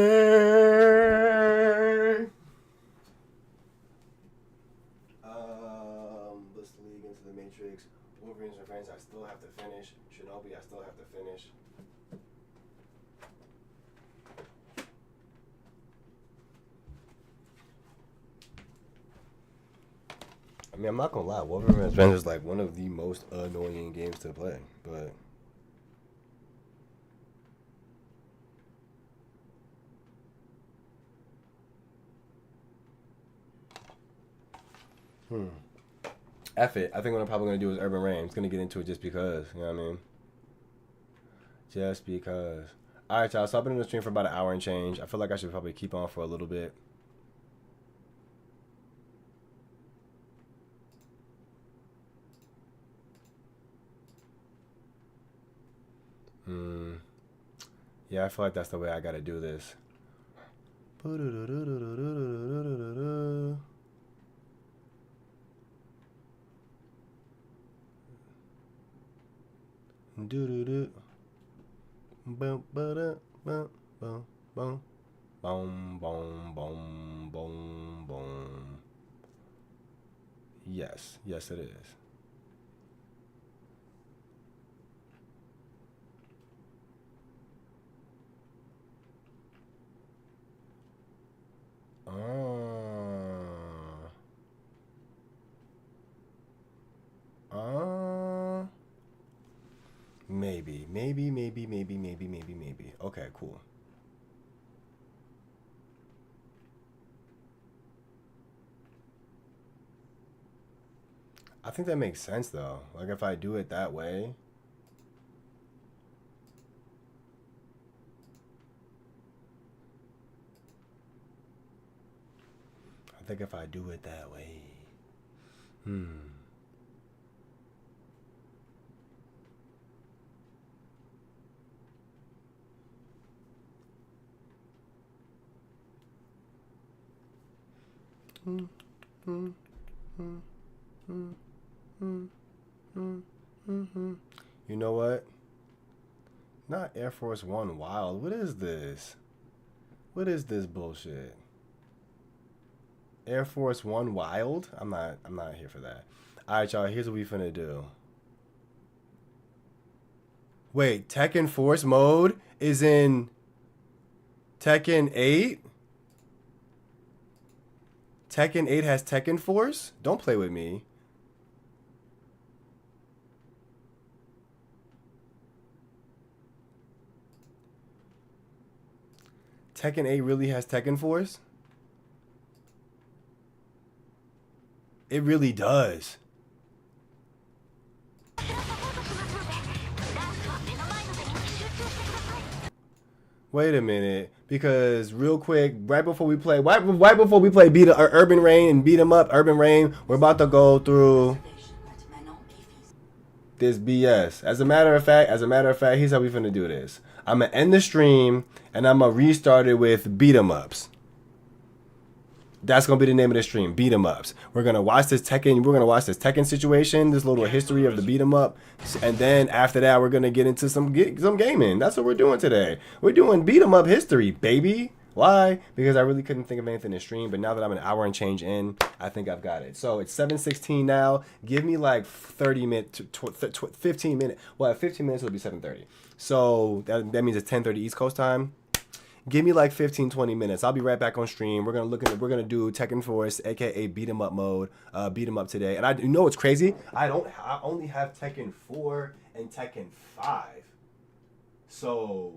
Let's league into the Matrix. Wolverine's Revenge. I still have to finish. Shinobi. I still have to finish. I mean, I'm not gonna lie. Wolverine's Revenge is like one of the most annoying games to play, but F it. I think what I'm probably gonna do is Urban Reign. I'm just gonna get into it just because. You know what I mean? Just because. All right, y'all. So I've been in the stream for about an hour and change. I feel like I should probably keep on for a little bit. Yeah, I feel like that's the way I gotta do this. Do-do-do. Boom, ba-da, boom, boom, boom. Boom, boom, boom, boom, boom. Yes. Yes, it is. Maybe. Okay, cool. I think that makes sense though. Like if I do it that way. I think if I do it that way. You know what? Not Air Force One Wild. What is this? What is this bullshit? Air Force One Wild? I'm not here for that. Alright, y'all, here's what we finna do. Wait, Tekken Force mode is in Tekken 8? Tekken 8 has Tekken Force? Don't play with me. Tekken 8 really has Tekken Force? It really does. Wait a minute, because real quick, right before we play Urban Reign and beat 'em up, Urban Reign, we're about to go through this BS. As a matter of fact, here's how we finna do this. I'm gonna end the stream and I'm gonna restart it with beat 'em ups. That's gonna be the name of the stream, beat 'em ups. We're gonna watch this Tekken situation, this little history of the beat 'em up, and then after that, we're gonna get into some gaming. That's what we're doing today. We're doing beat 'em up history, baby. Why? Because I really couldn't think of anything to stream, but now that I'm an hour and change in, I think I've got it. So it's 7:16 now. Give me like 30 minutes, 15 minutes. Well, at 15 minutes it'll be 7:30. So that means it's 10:30 East Coast time. Give me like 15, 20 minutes. I'll be right back on stream. We're gonna do Tekken Force, aka beat 'em up mode, beat 'em up today. And you know what's crazy? I only have Tekken 4 and Tekken 5. So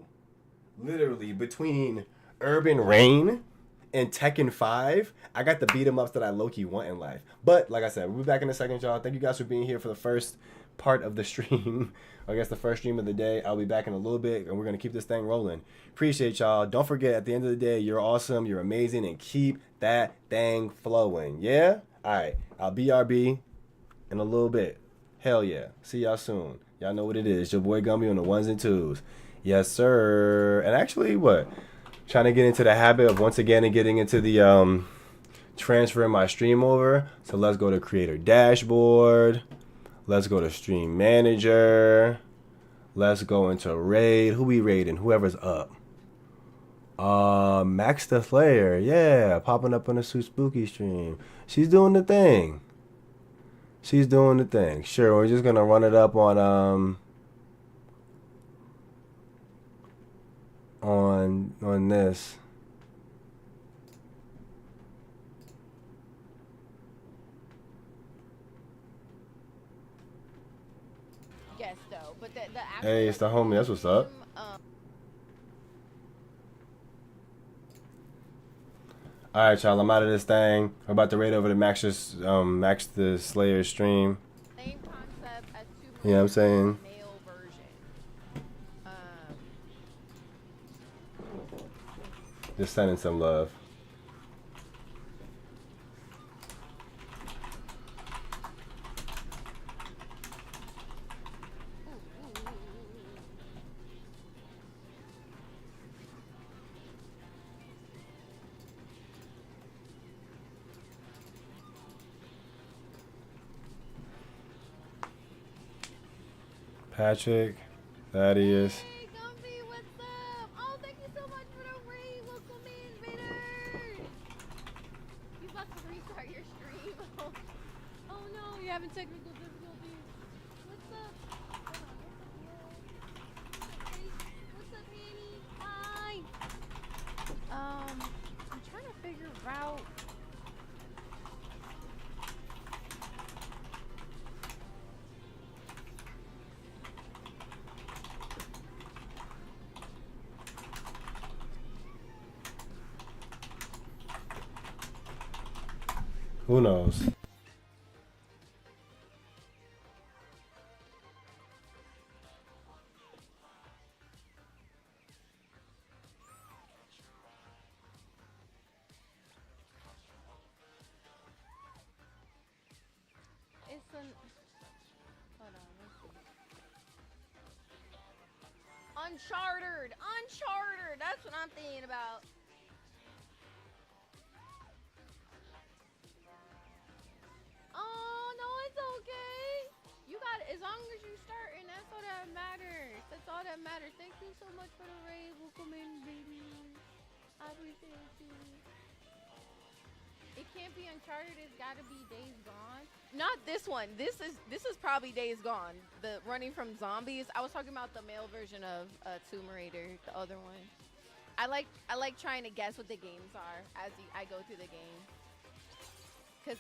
literally between Urban Reign and Tekken 5, I got the beat 'em ups that I low-key want in life. But like I said, we'll be back in a second, y'all. Thank you guys for being here for the first part of the stream. I guess the first stream of the day. I'll be back in a little bit, and we're going to keep this thing rolling. Appreciate y'all. Don't forget, at the end of the day, you're awesome, you're amazing, and keep that thing flowing. Yeah? All right. I'll BRB in a little bit. Hell yeah. See y'all soon. Y'all know what it is. Your boy Gumby on the ones and twos. Yes, sir. And actually, what? Trying to get into the habit of once again and getting into the transferring my stream over. So let's go to Creator Dashboard. Let's go to Stream Manager. Let's go into Raid. Who we raiding? Whoever's up. Max the Slayer. Yeah, popping up on the Sue Spooky stream. She's doing the thing. She's doing the thing. Sure, we're just gonna run it up on this.
Yes, though, but the
Hey, it's the homie. That's what's up. All right, y'all. I'm out of this thing. I'm about to raid over to Max the Slayer stream.
Same concept as
You know what I'm saying?
male version.
Just sending some love. Patrick, Thaddeus.
Hey, Gumby, what's up? Oh, thank you so much for the raid. Welcome in, bitter. You about to restart your stream? Oh no, you're having technical difficulties. What's up? Hold on. What's up, Annie? Hi. I'm trying to figure out.
Who knows?
It's an. Hold on, let's see. Uncharted! Uncharted! That's what I'm thinking about. Oh, no, it's okay. You got it. As long as you starting, that's all that matters. That's all that matters. Thank you so much for the raid. Welcome in, baby. I appreciate you. It can't be Uncharted. It's got to be Days Gone. Not this one. This is probably Days Gone. The running from zombies. I was talking about the male version of Tomb Raider, the other one. I like trying to guess what the games are as I go through the game. Because